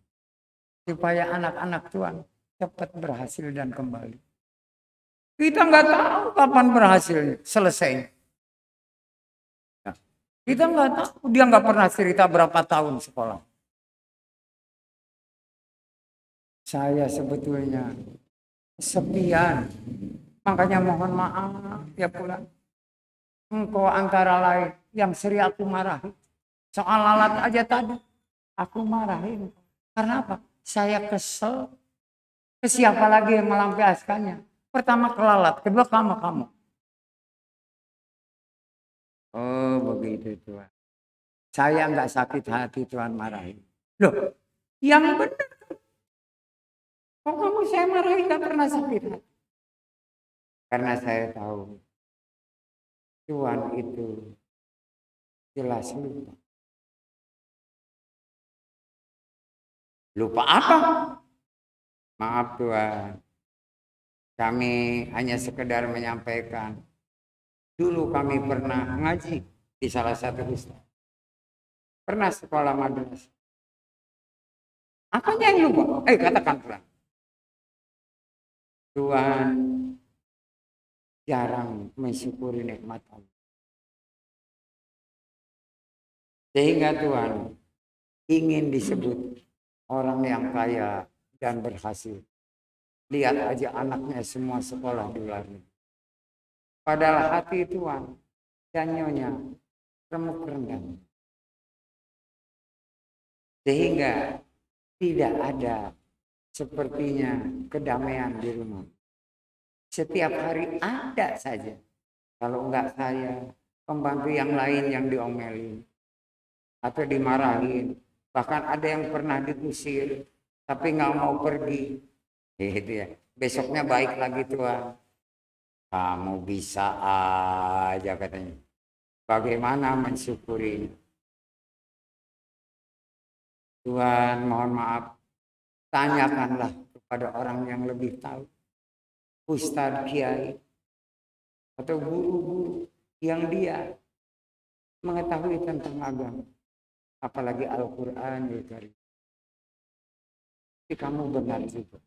Speaker 2: Supaya anak-anak Tuhan cepat berhasil dan kembali. Kita nggak tahu kapan berhasilnya, selesai. Nah, kita nggak tahu, dia nggak pernah cerita berapa tahun sekolah. Saya sebetulnya kesepian, makanya mohon maaf ya pulang. Engkau antara lain yang sering aku marahi. Soal lalat aja tadi, aku marahin. Karena apa? Saya kesel. Ke siapa lagi yang melampiaskannya? Pertama ke lalat, kedua kamu. Oh begitu Tuhan. Saya nggak sakit hati Tuhan marahin. Loh, yang benar. Kok kamu saya marahin nggak pernah sakit hati? Karena saya tahu Tuhan itu jelas lupa. Lupa apa? Maaf Tuhan. Kami hanya sekedar menyampaikan. Dulu kami pernah ngaji di salah satu ustaz. Pernah sekolah madrasah. Apanya yang lupa? Katakan Tuhan. Tuhan jarang mensyukuri nikmat Allah. Sehingga Tuhan ingin disebut orang yang kaya dan berhasil. Lihat aja anaknya semua sekolah di luar negeri. Padahal hati Tuhan dan Nyonya remuk rendang. Sehingga tidak ada sepertinya kedamaian di rumah. Setiap hari ada saja. Kalau enggak saya, pembantu yang lain yang diomelin atau dimarahin. Bahkan ada yang pernah diusir, tapi nggak mau pergi. Gitu ya. Besoknya baik lagi Tuhan. Kamu bisa aja katanya. Bagaimana mensyukuri? Tuhan mohon maaf. Tanyakanlah kepada orang yang lebih tahu. Ustadz, kiai, atau guru-guru yang dia mengetahui tentang agama. Apalagi Al-Quran. Jadi kamu benar juga.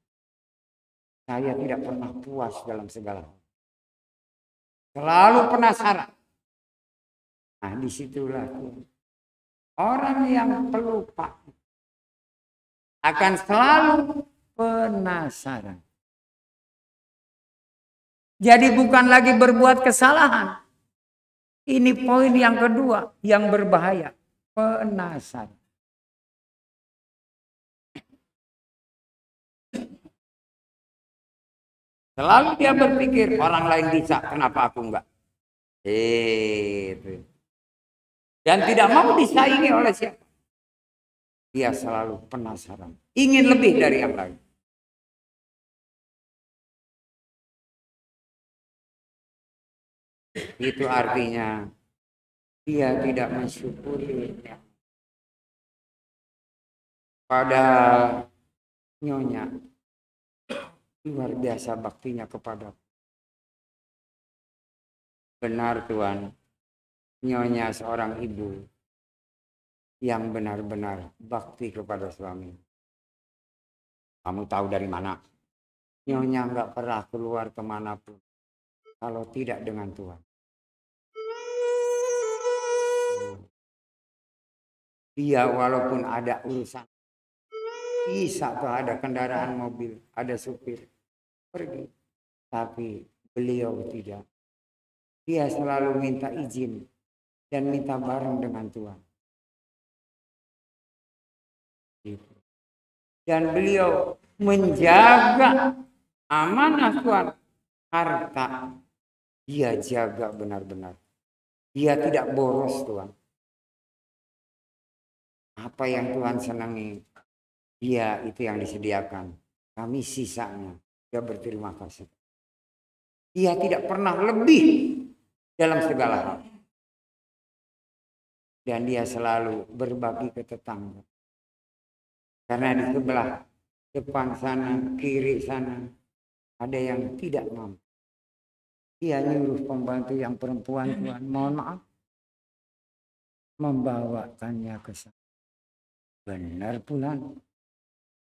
Speaker 2: Saya tidak pernah puas dalam segala hal. Selalu penasaran. Nah disitulah orang yang pelupa akan selalu penasaran. Jadi bukan lagi berbuat kesalahan. Ini poin yang kedua yang berbahaya. Penasaran. Selalu dia berpikir orang lain bisa, kenapa aku enggak? Itu. Dan tidak mau disaingi oleh siapa. Dia selalu penasaran. Ingin lebih dari yang lain. Itu artinya dia tidak mensyukuri pada nyonya. Luar biasa baktinya kepada. Benar Tuhan, nyonya seorang ibu yang benar-benar bakti kepada suami. Kamu tahu dari mana? Nyonya nggak pernah keluar kemanapun kalau tidak dengan Tuhan. Dia walaupun ada urusan, bisa tuh ada kendaraan mobil, ada supir, pergi. Tapi beliau tidak. Dia selalu minta izin dan minta bareng dengan Tuhan. Dan beliau menjaga amanah Tuhan. Harta dia jaga benar-benar. Dia tidak boros Tuhan. Apa yang Tuhan senangi, dia itu yang disediakan. Kami sisanya. Dia berterima kasih. Dia tidak pernah lebih dalam segala hal. Dan dia selalu berbagi ke tetangga. Karena di sebelah depan sana, kiri sana, ada yang tidak mampu. Dia nyuruh pembantu yang perempuan, Tuhan, mohon maaf, membawakannya ke sana. Benar Tuhan,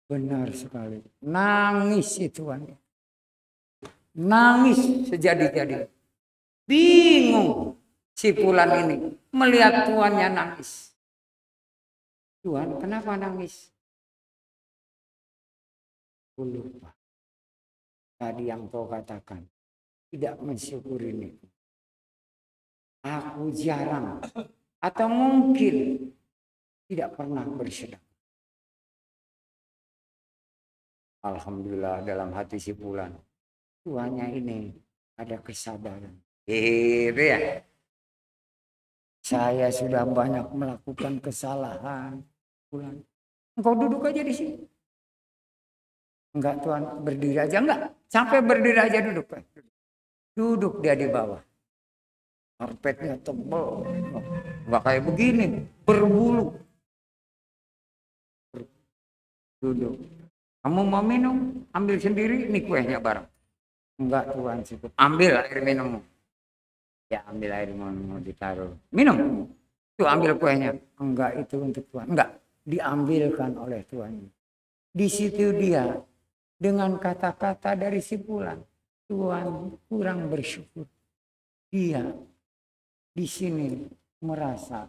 Speaker 2: benar sekali. Nangis itu Tuhan. Nangis sejadi-jadi. Bingung si Fulan ini melihat tuannya nangis. Tuhan, kenapa nangis? Aku lupa. Tadi yang kau katakan, tidak mensyukuri ini. Aku jarang atau mungkin tidak pernah bersedekah. Alhamdulillah dalam hati si Fulan, tuannya ini ada kesadaran. Gitu ya. Saya sudah banyak melakukan kesalahan. Fulan, engkau duduk aja di sini. Enggak Tuhan, berdiri aja enggak. Sampai berdiri aja duduk. Duduk dia di bawah. Karpetnya tebal. Enggak kayak begini, berbulu. Duduk. Kamu mau minum? Ambil sendiri, ini kuenya bareng. Enggak Tuhan, cukup. Ambil air minummu. Ya ambil air minummu ditaruh. Minum. Tuh ambil kuenya. Enggak, itu untuk Tuhan. Enggak, diambilkan oleh Tuhan. Di situ dia dengan kata-kata dari si Fulan, Tuhan kurang bersyukur. Dia di sini merasa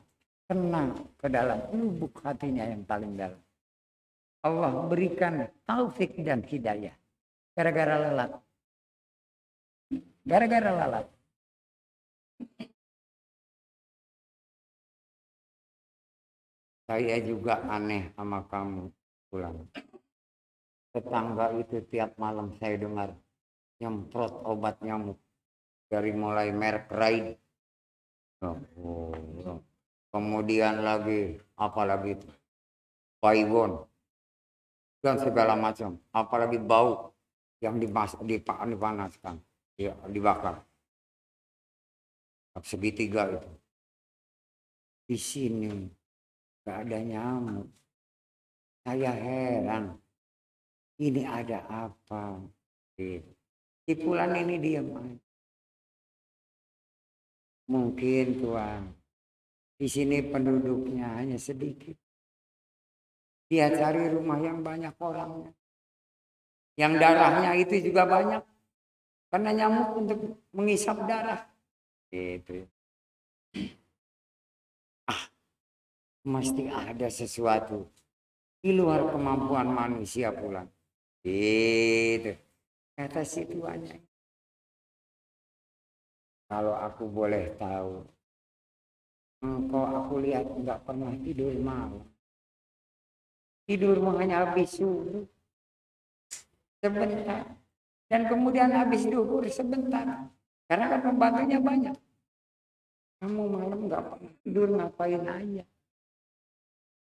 Speaker 2: tenang ke dalam lubuk hatinya yang paling dalam. Allah berikan taufik dan hidayah. Gara-gara lalat. Gara-gara lalat.
Speaker 1: Saya juga aneh sama kamu, pulang. Tetangga itu tiap malam saya dengar nyemprot obat nyamuk dari mulai merek Raid. Oh. Kemudian lagi apalagi itu Baygon dan segala macam, apalagi bau yang dipanaskan, ya, dibakar. Segitiga itu. Di sini nggak ada nyamuk. Saya heran. Ini ada apa? Si Pulan ini diam aja. Mungkin Tuhan, di sini penduduknya hanya sedikit. Dia cari rumah yang banyak orangnya. Yang darahnya itu juga banyak. Karena nyamuk untuk mengisap darah. Gitu. Mesti ada sesuatu di luar kemampuan manusia Pulan. Gitu. Kata si tuannya. Kalau aku boleh tahu, engkau aku lihat nggak pernah tidur malam. Tidurmu hanya habis subuh sebentar, dan kemudian habis duhur sebentar. Karena kan pembantunya banyak. Kamu malam nggak pernah tidur, ngapain aja?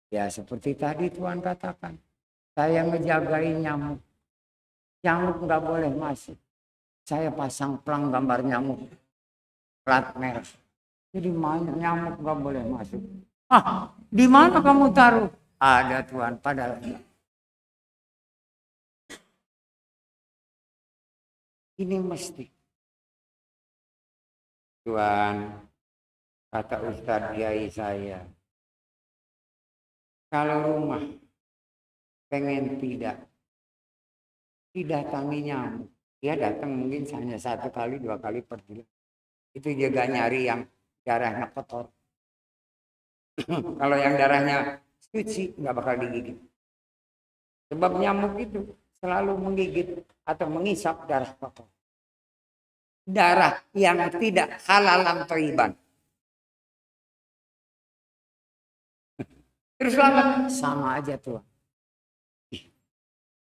Speaker 1: Ya seperti tadi Tuhan katakan, saya ngejagain nyamuk. Nyamuk nggak boleh masuk. Saya pasang pelang gambar nyamuk plat merah. Jadi nyamuk nggak boleh masuk. Di mana kamu taruh? Ada Tuhan, padahal ini mesti. Tuhan, kata Ustadz Kiai saya, kalau rumah pengen tidak didatangi nyamuk, dia datang mungkin hanya 1 kali 2 kali per bulan. Itu juga nyari yang darahnya kotor. Kalau yang darahnya suci nggak bakal digigit. Sebab nyamuk itu selalu menggigit atau mengisap darah kotor. Darah yang tidak halalan thayyiban. Terus lama sama aja tuh.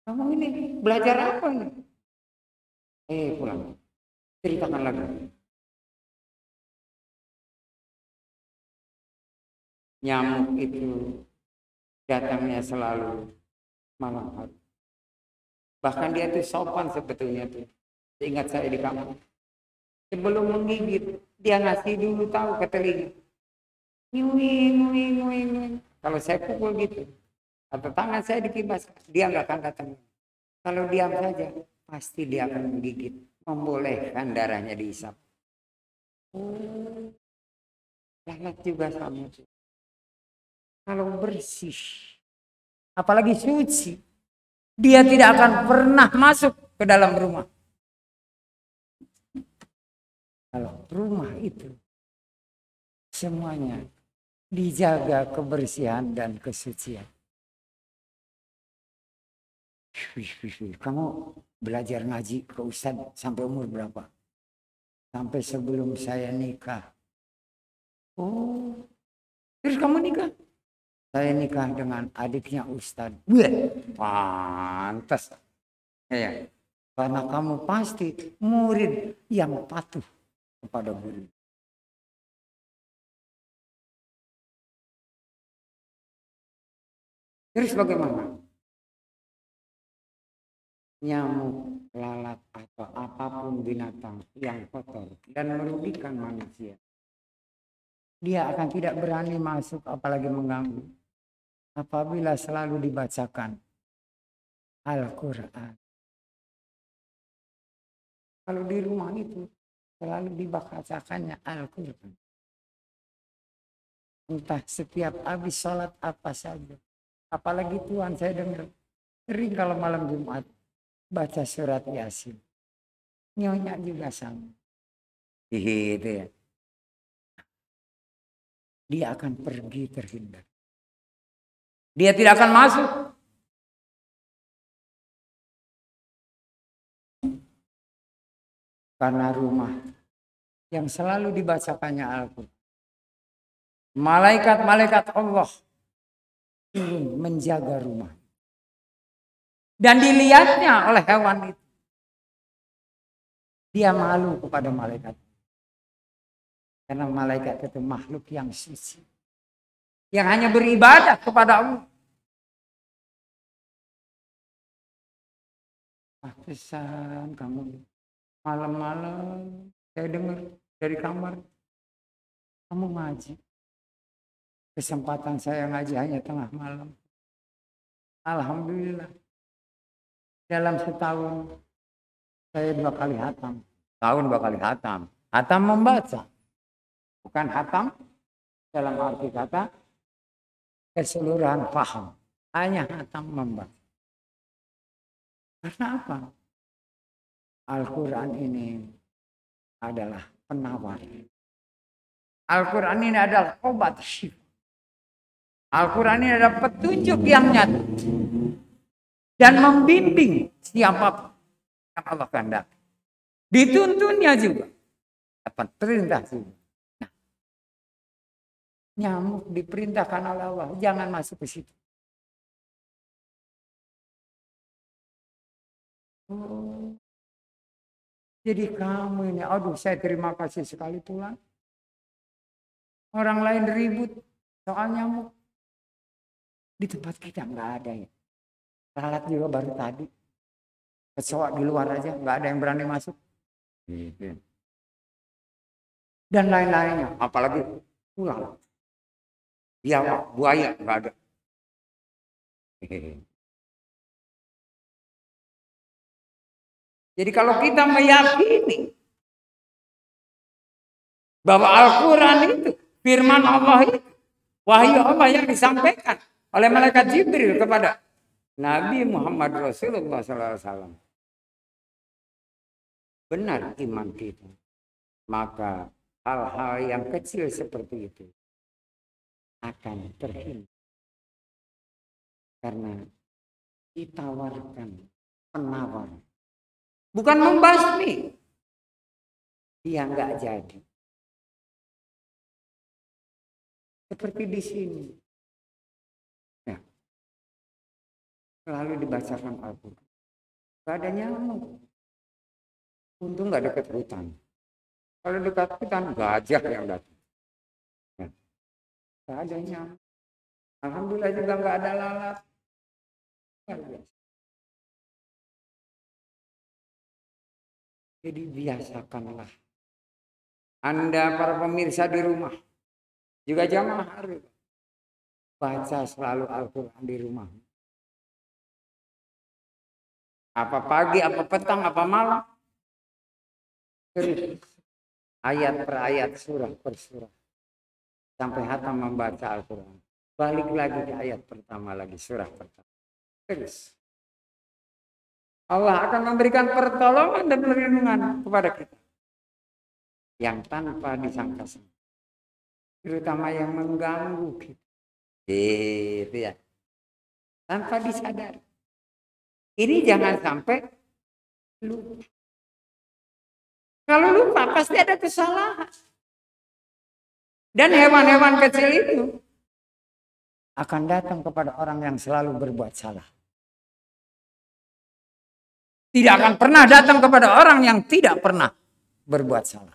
Speaker 1: Kamu ini belajar apa nih? Pulang. Ceritakan lagi. Nyamuk itu datangnya selalu malam hari. Bahkan dia tuh sopan sebetulnya tuh. Ingat saya di kampung. Sebelum menggigit, dia ngasih dulu tahu ke telinga. Nguing. Kalau saya pukul gitu, atau tangan saya dikibas, dia nggak akan datang. Kalau diam saja, pasti dia akan menggigit, membolehkan darahnya diisap. Lalat juga sama. Kalau bersih, apalagi suci, dia tidak akan pernah masuk ke dalam rumah. Kalau rumah itu semuanya dijaga kebersihan dan kesucian. Kamu belajar ngaji ke Ustadz sampai umur berapa? Sampai sebelum saya nikah. Oh, terus kamu nikah? Saya nikah dengan adiknya Ustadz. Pantas. Ya, karena kamu pasti murid yang patuh kepada guru. Terus bagaimana? Nyamuk, lalat, atau apapun binatang yang kotor dan merugikan manusia, dia akan tidak berani masuk apalagi mengganggu apabila selalu dibacakan Al-Quran. Kalau di rumah itu selalu dibacakannya Al-Quran. Entah setiap habis sholat apa saja. Apalagi Tuhan, saya dengar sering kalau malam Jumat baca surat Yasin. Nyonya juga sama. Gitu ya. Dia akan pergi terhindar. Dia tidak akan masuk. Karena rumah yang selalu dibacakannya Al-Quran. Malaikat-malaikat Allah
Speaker 2: turun menjaga rumah. Dan dilihatnya oleh hewan itu. Dia malu kepada malaikat. Karena malaikat itu makhluk yang suci. Yang hanya beribadah kepada Allah. Pantesan kamu malam-malam saya dengar dari kamar. Kamu ngaji. Kesempatan saya ngaji hanya tengah malam. Alhamdulillah. Dalam setahun saya 2 kali hatam. Tahun 2 kali hatam. Hatam membaca. Bukan hatam dalam arti kata keseluruhan paham. Hanya hatam membaca. Karena apa? Al-Quran ini adalah penawar. Al-Quran ini adalah obat syifa. Al-Quran ini adalah petunjuk yang nyata. Dan membimbing siapapun yang Allah kehendaki. Dituntunnya juga. Dapat perintah juga. Nah, nyamuk diperintahkan oleh Allah. Jangan masuk ke situ. Oh. Jadi kamu ini, aduh saya terima kasih sekali Tuhan. Orang lain ribut soal nyamuk. Di tempat kita nggak ada ya. Lalat juga baru tadi. Kecoa di luar aja, nggak ada yang berani masuk. Dan lain-lainnya, apalagi ular. Biawak, buaya, nggak ada. Jadi kalau kita meyakini bahwa Al-Quran itu, firman Allah itu, wahyu Allah yang disampaikan oleh malaikat Jibril kepada Nabi Muhammad Rasulullah SAW. Benar iman kita. Maka hal-hal yang kecil seperti itu akan terhindar. Karena ditawarkan penawar. Bukan membasmi. Dia nggak jadi. Seperti di sini. Ya. Selalu dibacakan Al-Quran. Gak ada nyamuk. Untung gak dekat hutan. Kalau dekat hutan gajah yang datang. Ya. Gak ada nyamuk. Alhamdulillah juga gak ada lalat. Jadi biasakanlah. Anda para pemirsa di rumah. Juga jamaah harus baca selalu Al-Quran di rumah. Apa pagi, apa petang, apa malam. Terus ayat per ayat, surah per surah. Sampai hatam membaca Al-Quran. Balik lagi ke ayat pertama lagi, surah pertama. Terus. Allah akan memberikan pertolongan dan perlindungan kepada kita. Yang tanpa disangka-sangka. Terutama yang mengganggu kita. Gitu ya. Tanpa disadari. Ini jangan sampai lupa. Kalau lupa pasti ada kesalahan. Dan hewan-hewan kecil itu akan datang kepada orang yang selalu berbuat salah. Tidak akan pernah datang kepada orang yang tidak pernah berbuat salah.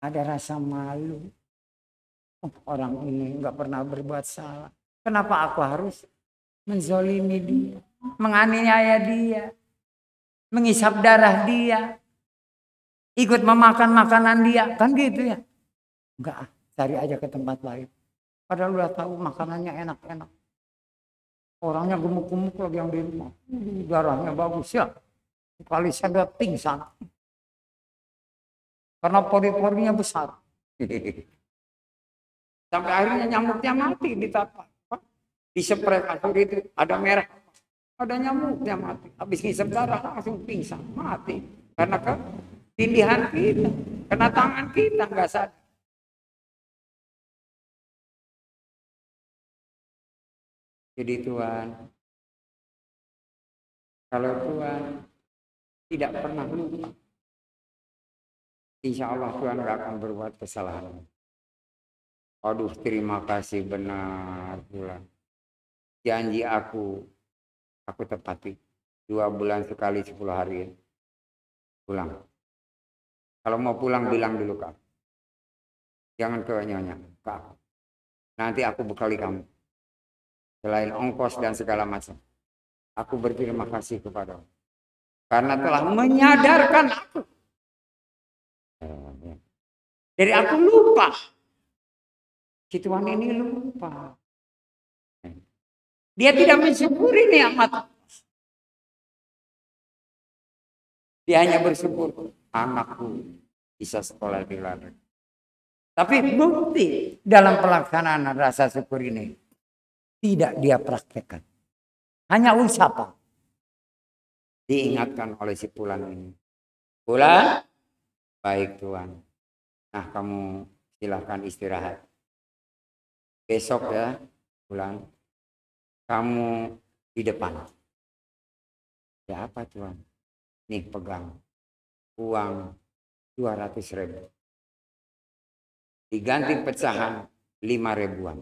Speaker 2: Ada rasa malu. Orang ini nggak pernah berbuat salah. Kenapa aku harus menzolimi dia, menganiaya dia, menghisap darah dia, ikut memakan makanan dia, kan gitu ya? Enggak, cari aja ke tempat lain. Padahal udah tahu makanannya enak-enak. Orangnya gemuk-gemuk lagi yang di rumah. Darahnya bagus ya. Kali saya pingsan. Karena pori-porinya besar. Sampai akhirnya nyamuknya mati di tapak. Disepray kasur itu ada merah, ada nyamuknya mati. Habis ngisep darah langsung pingsan, mati. Karena ketindihan kita, kena tangan kita nggak sadar. Jadi Tuhan, kalau Tuhan tidak pernah lupa, insya Allah Tuhan nggak akan berbuat kesalahan.
Speaker 1: Aduh, terima kasih benar Bulan. Janji aku tepati. 2 bulan sekali 10 hari. Pulang. Kalau mau pulang bilang dulu Kak. Jangan ke Nyonya, Kak. Nanti aku bekali kamu. Selain ongkos dan segala macam. Aku berterima kasih kepadamu. Karena telah menyadarkan aku. Jadi aku lupa. Si Tuhan ini lupa. Dia tidak mensyukuri nikmat. Dia hanya bersyukur anakku bisa sekolah di luar negeri. Tapi bukti dalam pelaksanaan rasa syukur ini tidak dia praktekkan. Hanya ucapan. Diingatkan oleh si Bulan ini. Bulan, baik Tuhan. Nah kamu silahkan istirahat. Besok ya Bulan, kamu di depan. Ya apa Tuhan? Nih pegang uang 200.000. Diganti pecahan 5 ribuan.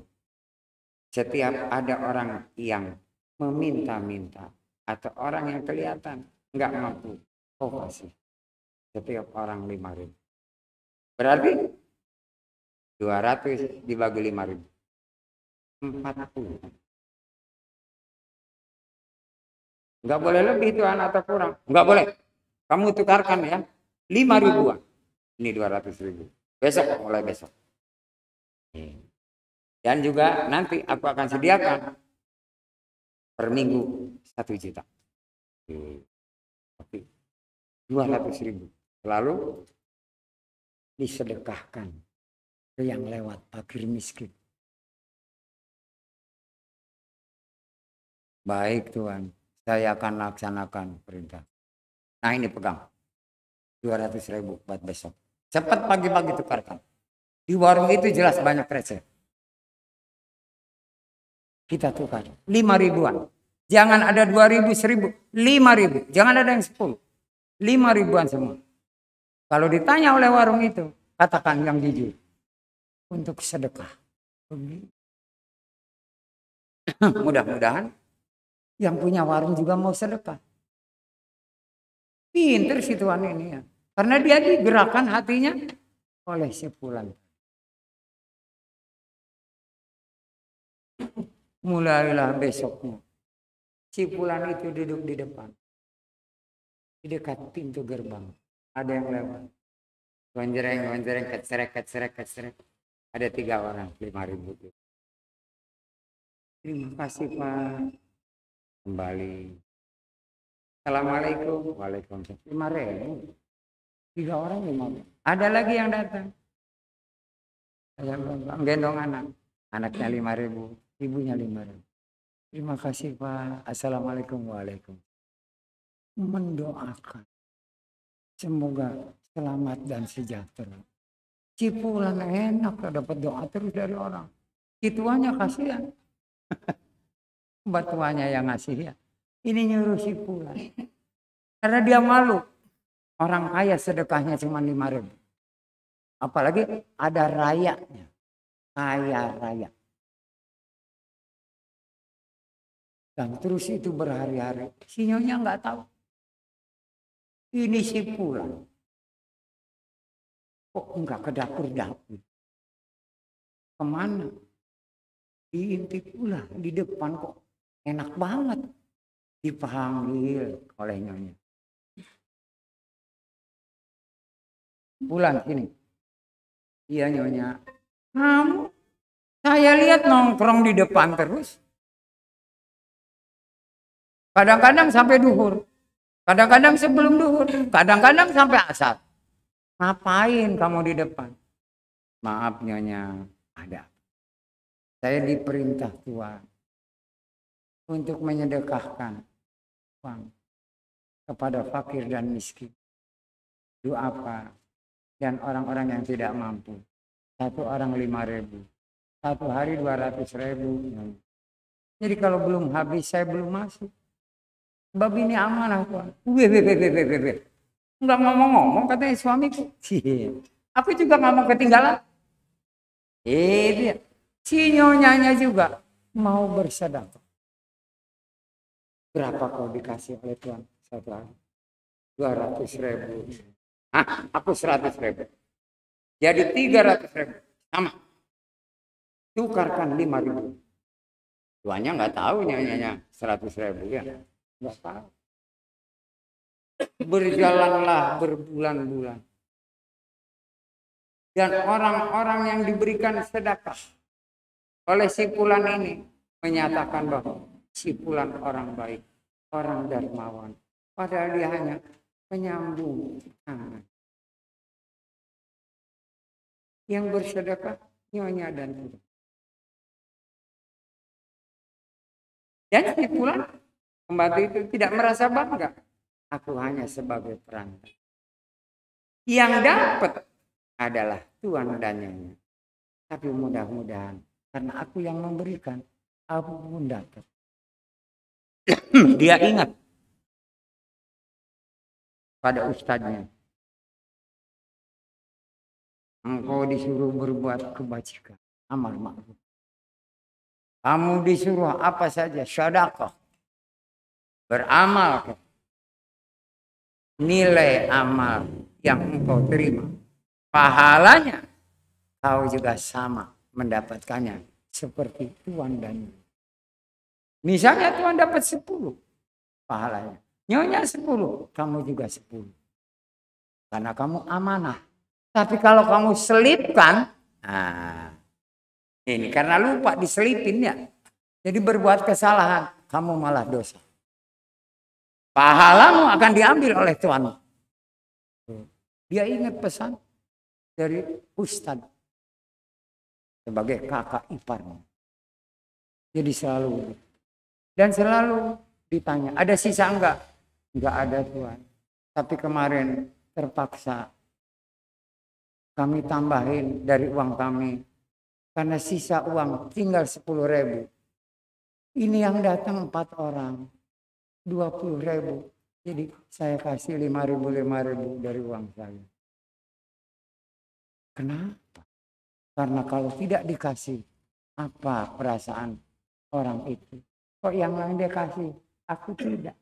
Speaker 1: Setiap ada orang yang meminta-minta atau orang yang kelihatan nggak mampu, kau kasih. Setiap orang 5.000. Berarti 200 dibagi 5.000. 40. Nggak boleh lebih Tuhan atau kurang. Nggak boleh. Kamu tukarkan ya. 5 ribuan. Ini 200.000. Besok, mulai besok. Dan juga nanti aku akan sediakan per minggu 1 juta. Oke. 200.000. Lalu disedekahkan ke yang lewat fakir miskin. Baik Tuhan, saya akan laksanakan perintah. Nah ini pegang. 200.000 buat besok. Cepat pagi-pagi tukarkan. Di warung itu jelas banyak receh. Kita tukar. 5 ribuan. Jangan ada 2.000, 1.000. 5.000. Jangan ada yang 10. 5 ribuan semua. Kalau ditanya oleh warung itu, katakan yang jujur. Untuk sedekah. Mudah-mudahan yang punya warung juga mau sedekah. Pinter si Tuhan ini ya. Karena dia digerakkan hatinya oleh si Bulan. Mulailah besoknya. Si Bulan itu duduk di depan. Di dekat pintu gerbang. Ada yang lewat. Gonjreng, kecerek. Ada 3 orang, 5.000. Terima kasih Pak. Kembali. Assalamualaikum. Waalaikumsalam. 5.000. 3 orang 5.000. Ada lagi yang datang. Saya gendong anak. Anaknya 5.000. Ibunya 5.000. Terima kasih Pak. Assalamualaikum. Waalaikumsalam. Mendoakan. Semoga selamat dan sejahtera. Si Bulan enak dapat doa terus dari orang. Si tuanya kasihan. Batuannya yang ngasih ya. Ini nyuruh si Bulan. Karena dia malu. Orang kaya sedekahnya cuma 5.000. Apalagi ada rayanya. Kaya raya. Dan terus itu berhari-hari. Si Nyonya nggak tahu. Ini si Bulan. Kok enggak ke dapur-dapur? Kemana? Diintip pula di depan kok enak banget. Dipanggil oleh Nyonya. Bulan sini. Iya Nyonya. Kamu, saya lihat nongkrong di depan terus. Kadang-kadang sampai duhur. Kadang-kadang sebelum duhur. Kadang-kadang sampai asar. Ngapain kamu di depan? Maaf Nyonya, ada. Saya diperintah Tuhan untuk menyedekahkan uang kepada fakir dan miskin. Doa apa? Dan orang-orang yang tidak mampu. 1 orang 5.000. 1 hari 200.000. Jadi kalau belum habis saya belum masuk. Sebab ini amanah Tuhan. Enggak ngomong-ngomong katanya suamiku. Aku juga nggak mau ketinggalan.
Speaker 2: Dia. Si nyonyanya juga mau bersedekah. Berapa kau dikasih oleh Tuhan? Satu hari. 200.000. Aku 100.000. Jadi 300.000. Sama. Tukarkan 5.000. Tuannya nggak tahu nyonyanya 100.000 ya. Nggak tahu. Berjalanlah berbulan-bulan. Dan orang-orang yang diberikan sedekah oleh si fulan ini menyatakan bahwa si fulan orang baik, orang dermawan. Padahal dia hanya menyambung tangan. Yang bersedekah nyonya dan tidak. Dan si fulan pembantu itu tidak merasa bangga. Aku hanya sebagai perantara. Yang dapat adalah tuan dan nyonya. Tapi mudah-mudahan karena aku yang memberikan, aku pun dapat. Dia ingat pada ustadznya. Engkau disuruh berbuat kebajikan, amar ma'ruf. Kamu disuruh apa saja, sedekah, beramal. Nilai amal yang engkau terima, pahalanya kau juga sama mendapatkannya seperti tuan dan nyonya. Misalnya tuan dapat 10 pahalanya, nyonya 10, kamu juga 10. Karena kamu amanah. Tapi kalau kamu selipkan, ini karena lupa diselipin ya. Jadi berbuat kesalahan, kamu malah dosa. Pahalamu akan diambil oleh Tuhan. Dia ingat pesan dari Ustadz sebagai kakak iparnya. Jadi selalu dan selalu ditanya, ada sisa enggak? Enggak ada Tuhan. Tapi kemarin terpaksa kami tambahin dari uang kami karena sisa uang tinggal 10.000. Ini yang datang 4 orang, 20.000. Jadi saya kasih 5.000 dari uang saya. Kenapa? Karena kalau tidak dikasih, apa perasaan orang itu? Kok yang lain dia kasih, aku tidak.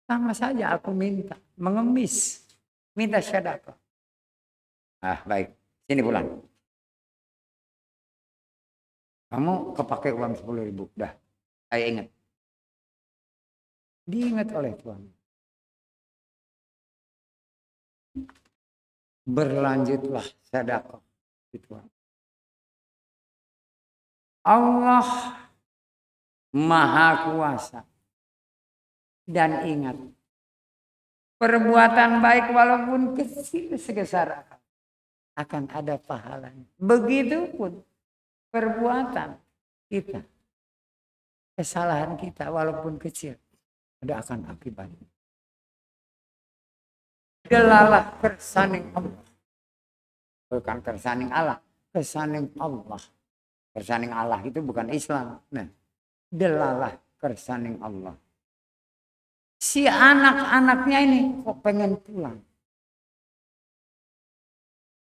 Speaker 2: Sama saja aku minta, mengemis, minta sedekah. Baik, sini pulang. Kamu kepake uang 10.000, dah. Saya ingat. Diingat oleh Tuhan. Berlanjutlah sedekah. Tuhan. Allah Maha Kuasa. Dan ingat, perbuatan baik walaupun kecil sebesar akan ada pahalanya. Begitupun perbuatan kita, kesalahan kita walaupun kecil, ada akan akibatnya. Delalah kersaning Allah. Bukan kersaning Allah, kersaning Allah. Kersaning Allah itu bukan Islam. Nah, delalah kersaning Allah. Si anak-anaknya ini kok pengen pulang.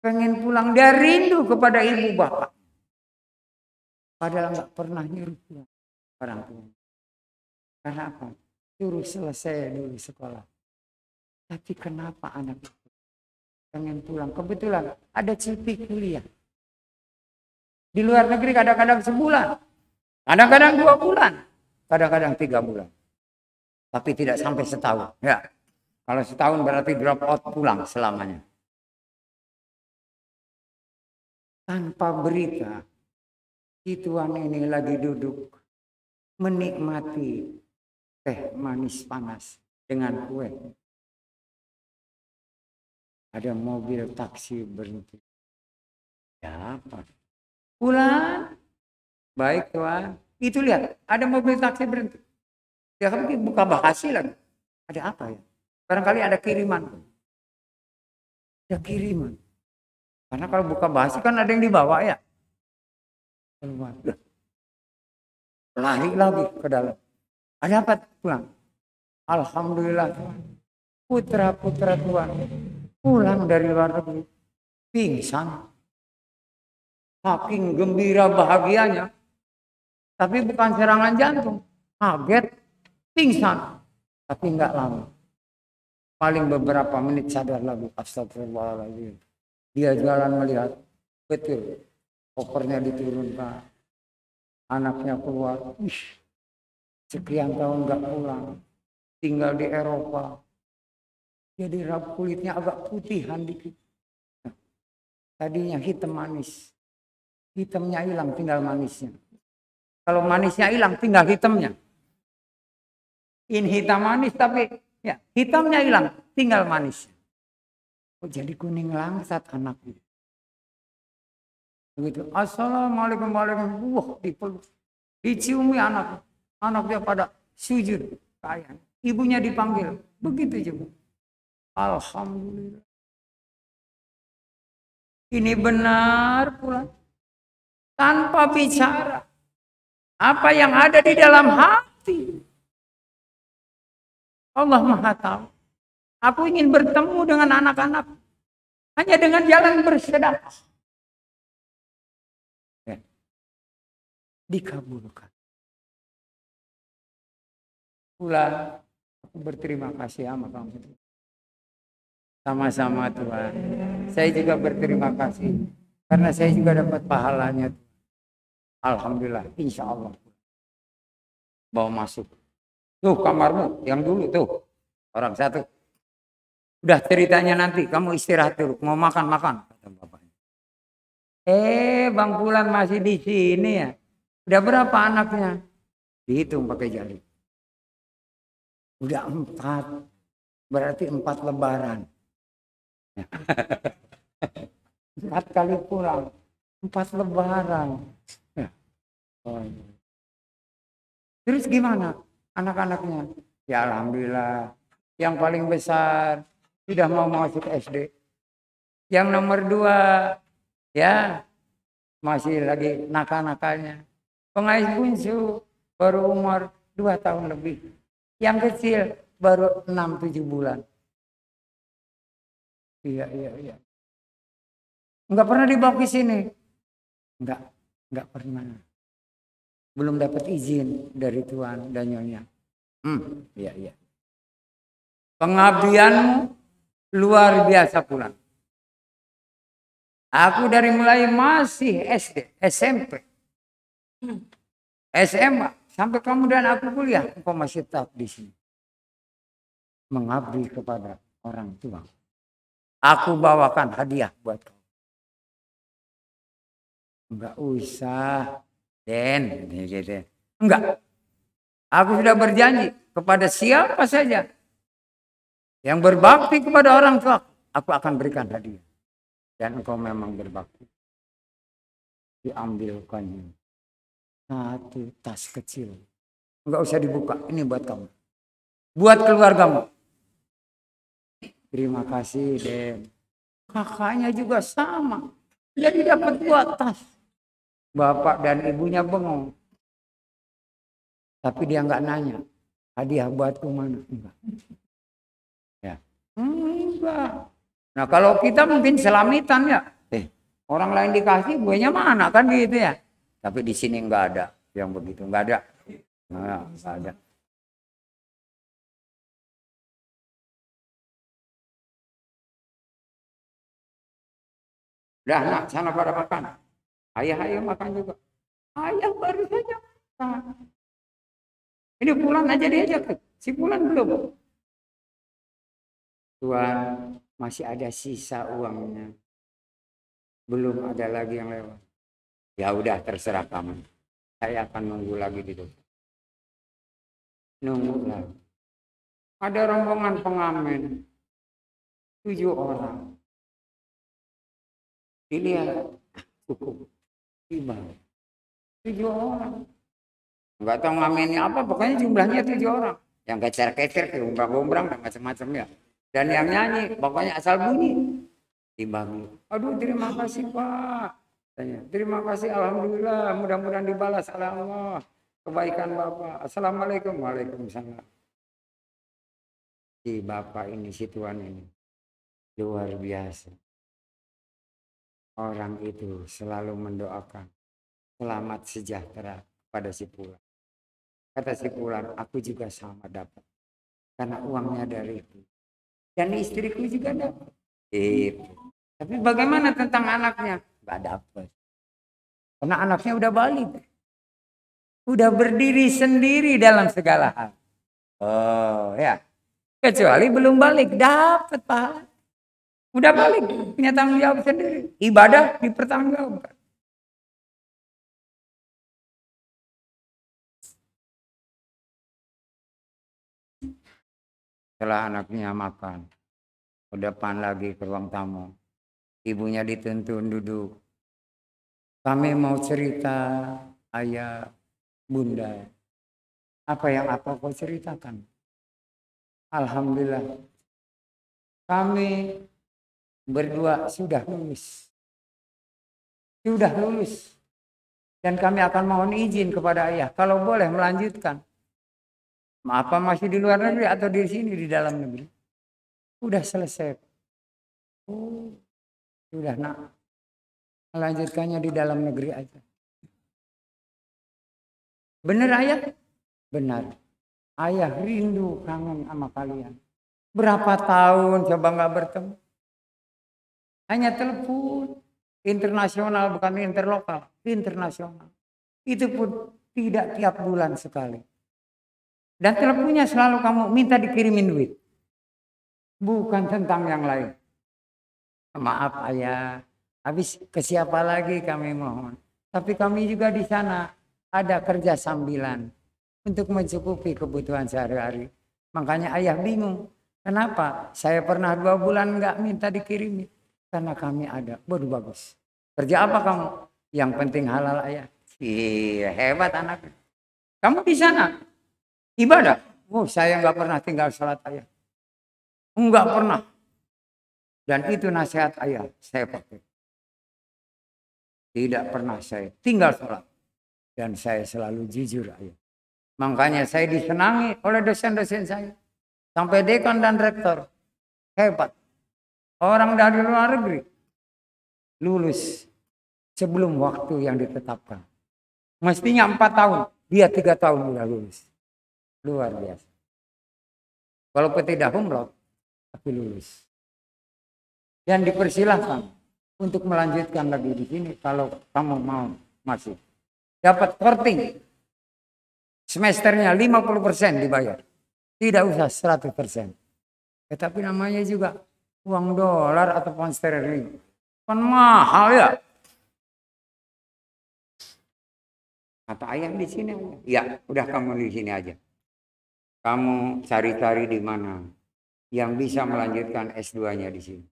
Speaker 2: Pengen pulang, dia rindu kepada ibu bapak. Padahal nggak pernah nyuruh pulang orang tua. Karena apa? Suruh selesai dulu sekolah. Tapi kenapa anak itu pengen pulang? Kebetulan ada cuti kuliah. Di luar negeri kadang-kadang sebulan. Kadang-kadang 2 bulan. Kadang-kadang 3 bulan. Tapi tidak sampai setahun. Ya. Kalau setahun berarti drop out pulang selamanya. Tanpa berita, si tuan ini lagi duduk menikmati teh manis panas dengan kue. Ada mobil taksi berhenti. Ya apa? Pulang. Baik tuan. Itu lihat, ada mobil taksi berhenti. Ya kan buka bagasi lagi. Ada apa ya? Barangkali ada kiriman. Ada kiriman. Karena kalau buka bagasi kan ada yang dibawa ya. Keluar. Lari lagi ke dalam. Ada apa Tuhan? Alhamdulillah Tuhan. Putra-putra Tuhan pulang dari luar negeri. Pingsan. saking gembira bahagianya, tapi bukan serangan jantung, kaget, pingsan, tapi nggak lama. Paling beberapa menit sadar lagi, astagfirullahaladzim. Dia jalan melihat, betul, kopernya diturunkan, anaknya keluar, sekian tahun nggak pulang, tinggal di Eropa, jadi kulitnya agak putihan dikit. Tadinya hitam manis, hitamnya hilang, tinggal manisnya. Kalau manisnya hilang, tinggal hitamnya. Ini hitam manis, tapi ya hitamnya hilang, tinggal manisnya. Oh, jadi kuning langsat anaknya. Begitu, assalamualaikum warahmatullahi wabarakatuh. Wah, dipeluk, diciumi anak, anaknya pada sujud, kayak ibunya dipanggil, begitu juga. Alhamdulillah. Ini benar pula. Tanpa bicara. Apa yang ada di dalam hati. Allah Maha tahu. Aku ingin bertemu dengan anak-anak. Hanya dengan jalan bersedekah. Ya. Dikabulkan. Pula aku berterima kasih sama kamu. Sama-sama Tuhan. Saya juga berterima kasih. Karena saya juga dapat pahalanya. Alhamdulillah. Insya Allah. Bawa masuk. Tuh kamarmu. Yang dulu tuh. Orang satu. Udah ceritanya nanti. Kamu istirahat dulu. Mau makan-makan. Kata bapaknya. Bang Fulan masih di sini ya. Udah berapa anaknya? Dihitung pakai jari. Udah 4. Berarti 4 lebaran. 4 kali pulang, 4 lebaran. Terus gimana anak-anaknya? Ya alhamdulillah. Yang paling besar sudah mau masuk SD. Yang nomor 2 ya masih lagi nakal-nakalnya. Pengais bungsu baru umur 2 tahun lebih. Yang kecil baru 6-7 bulan. Iya. Enggak pernah dibawa ke sini. Enggak pernah. Belum dapat izin dari Tuhan dan Nyonya. Iya. Pengabdianmu luar biasa pula. Aku dari mulai masih SD, SMP, SMA, sampai kamu dan aku kuliah, engkau masih tetap di sini. Mengabdi kepada orang tua. Aku bawakan hadiah buat kamu. Enggak usah, Den. Gitu. Enggak. Aku sudah berjanji kepada siapa saja yang berbakti kepada orang tua, aku akan berikan hadiah. Dan engkau memang berbakti. Diambilkannya 1 tas kecil. Enggak usah dibuka. Ini buat kamu. Buat keluargamu. Terima kasih, Den. Kakaknya juga sama. Jadi dapat 2 tas. Bapak dan ibunya bengong. Tapi dia nggak nanya. Hadiah buatku mana? Enggak. Ya. Enggak. Nah kalau kita mungkin selamitan ya. Orang lain dikasih, buahnya mana kan gitu ya. Tapi di sini nggak ada yang begitu. Nggak ada. Nah, nggak ada. Udah nak, sana pada makan. Ayah makan juga. Ayah baru saja makan. Ini Fulan aja diajak. Si Fulan belum. Tuhan, masih ada sisa uangnya. Belum ada lagi yang lewat. Ya udah terserah kamu. Saya akan nunggu lagi di depan. Nunggu lagi. Ada rombongan pengamen. 7 orang. Dilihat cukup. Tiba. 7 orang. Enggak tahu ngamennya apa, pokoknya jumlahnya 7 orang. Yang kecer-kecer, gombrang-gombrang, dan macam-macam ya. Dan yang nyanyi, pokoknya asal bunyi. Timbang. Aduh, terima kasih Pak. Terima kasih, alhamdulillah. Mudah-mudahan dibalas oleh Allah. Kebaikan Bapak. Assalamualaikum. Waalaikumsalam. Si Bapak ini, si Tuhan ini. Luar biasa. orang itu selalu mendoakan selamat sejahtera pada si Fulan. Kata si Fulan, aku juga sama dapat. Karena uangnya dari itu. Dan istriku juga dapat. Itu. Tapi bagaimana tentang anaknya? Gak dapat. Karena anaknya udah balik. Udah berdiri sendiri dalam segala hal. Oh ya. Kecuali belum balik. Dapat pahala. Udah balik. Punya tanggung jawab sendiri. Ibadah dipertanggungjawabkan. Setelah anaknya makan. Ke depan lagi ke ruang tamu. Ibunya dituntun duduk. Kami mau cerita, ayah, bunda. Apa yang kau ceritakan? Alhamdulillah. Kami berdua sudah lulus. Sudah lulus. Dan kami akan mohon izin kepada ayah. Kalau boleh melanjutkan. Apa masih di luar negeri atau di sini di dalam negeri? Udah selesai. Oh, sudah nak. Melanjutkannya di dalam negeri aja. Benar ayah? Benar. Ayah rindu kangen sama kalian. Berapa tahun coba nggak bertemu? Hanya telepon. Internasional bukan interlokal. Internasional. Itu pun tidak tiap bulan sekali. Dan teleponnya selalu kamu minta dikirimin duit. Bukan tentang yang lain. Maaf ayah. Habis ke siapa lagi kami mohon. Tapi kami juga di sana ada kerja sambilan untuk mencukupi kebutuhan sehari-hari. Makanya ayah bingung. Kenapa? Saya pernah 2 bulan nggak minta dikirimin. Karena kami ada. Waduh bagus. Kerja apa kamu? Yang penting halal ayah. Iya hebat anak. Kamu di sana ibadah? Oh saya nggak pernah tinggal sholat ayah. Enggak pernah. Dan itu nasihat ayah saya pakai. Tidak pernah saya tinggal sholat. Dan saya selalu jujur ayah. Makanya saya disenangi oleh dosen-dosen saya. Sampai dekan dan rektor. Hebat. Orang dari luar negeri. Lulus. Sebelum waktu yang ditetapkan. Mestinya 4 tahun. Dia 3 tahun sudah lulus. Luar biasa. Walaupun tidak umroh. Tapi lulus. Dan dipersilahkan. Untuk melanjutkan lagi di sini kalau kamu mau masih. Dapat korting. Semesternya 50% dibayar. Tidak usah 100%. Tetapi namanya juga uang dolar atau pound sterling. Kan mahal ya. Kata ayah di sini. Ya, udah kamu di sini aja. Kamu cari-cari di mana yang bisa melanjutkan S2-nya di sini.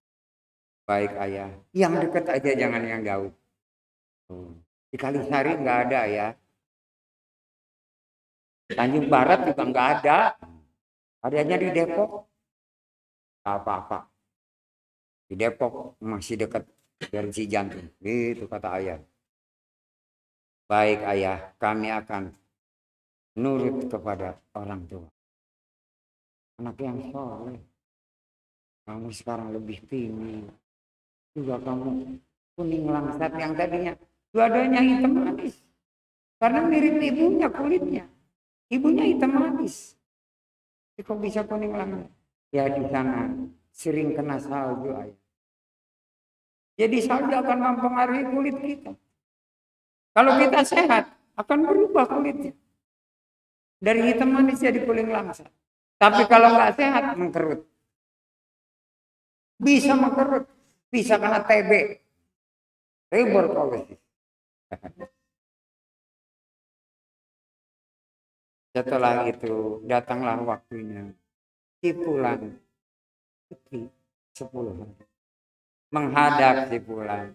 Speaker 2: Baik ayah, yang dekat aja jangan yang jauh. Di Kalisari nggak ada ya. Tanjung Barat juga nggak ada. Adanya di Depok. Apa-apa. Di Depok masih dekat dari Cijantung. Gitu kata ayah. Baik ayah, kami akan nurut kepada orang tua. Anak yang soleh. Kamu sekarang lebih tinggi. Juga kamu kuning langsat yang tadinya dua-duanya hitam manis. Karena mirip ibunya kulitnya. Ibunya hitam manis. Tapi kok bisa kuning langsat? Ya di sana sering kena salju ayah. Jadi salju akan mempengaruhi kulit kita. Kalau kita sehat akan berubah kulitnya. Dari hitam manis jadi kuning langsat. Tapi kalau nggak sehat mengkerut. Bisa mengkerut. Bisa kena TB. Tuberkulosis. Setelah itu datanglah waktunya. Si Fulan. 10 hari. Menghadap si Fulan.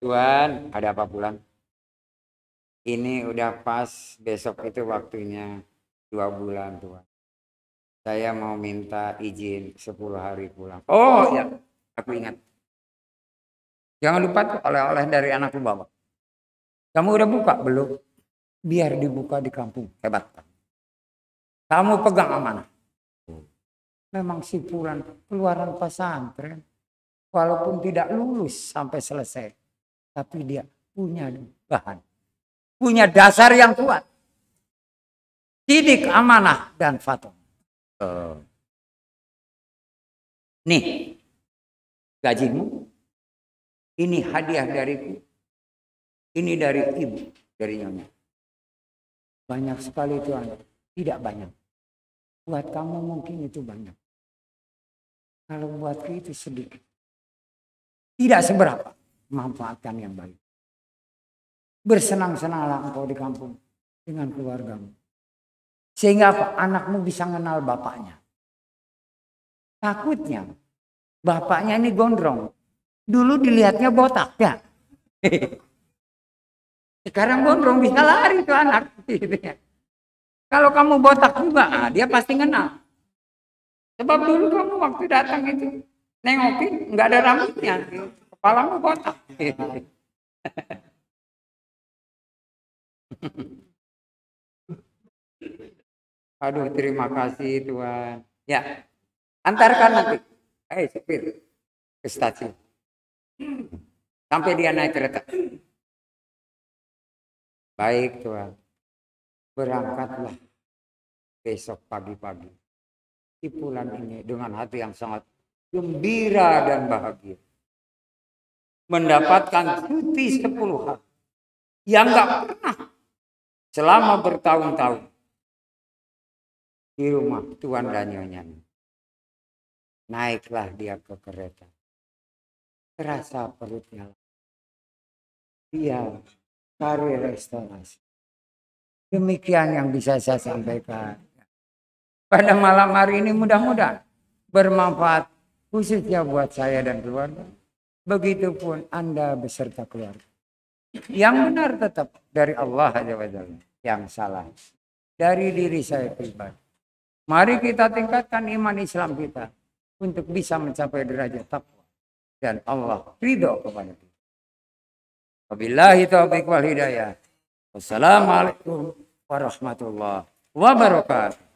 Speaker 2: Tuan, ada apa Fulan? Ini udah pas besok itu waktunya 2 bulan Tuan. Saya mau minta izin 10 hari pulang. Oh ya. Aku ingat. Jangan lupa tuh oleh-oleh dari anakku bawa. Kamu udah buka? Belum. Biar dibuka di kampung. Hebat. Kamu pegang amanah. Memang si Fulan keluaran pesantren. Walaupun tidak lulus sampai selesai. Tapi dia punya bahan. Punya dasar yang kuat. Sidik, amanah, dan faton. Nih, gajimu. Ini hadiah dariku. Ini dari ibu, dari nyonya. Banyak sekali Tuhan. Tidak banyak. Buat kamu mungkin itu banyak. Kalau buatku itu sedikit. Tidak seberapa. Manfaatkan yang baik. Bersenang-senanglah engkau di kampung dengan keluargamu. Sehingga apa? Anakmu bisa kenal bapaknya. Takutnya bapaknya ini gondrong. Dulu dilihatnya botak ya. Sekarang gondrong bisa lari tuh anak. Kalau kamu botak juga, dia pasti kenal. Sebab dulu kamu waktu datang itu nengokin nggak ada rambutnya, kepalamu botak. Aduh, terima kasih Tuhan. Ya, antarkan nanti. Supir ke stasiun. Sampai dia naik kereta. Baik Tuhan. Berangkatlah besok pagi-pagi. Di bulan ini dengan hati yang sangat gembira dan bahagia. Mendapatkan cuti 10 hari. Yang gak pernah selama bertahun-tahun. Di rumah Tuan dan Nyonya. Naiklah dia ke kereta. Terasa perutnya. Dia cari restorasi. Demikian yang bisa saya sampaikan. Pada malam hari ini mudah-mudahan bermanfaat khususnya buat saya dan keluarga. Begitupun Anda beserta keluarga. Yang benar tetap dari Allah Azza wa Jalla. Yang salah dari diri saya pribadi. Mari kita tingkatkan iman Islam kita untuk bisa mencapai derajat takwa dan Allah ridho kepada kita. Wabillahi taufiq wal hidayah. Wassalamualaikum warahmatullahi wabarakatuh.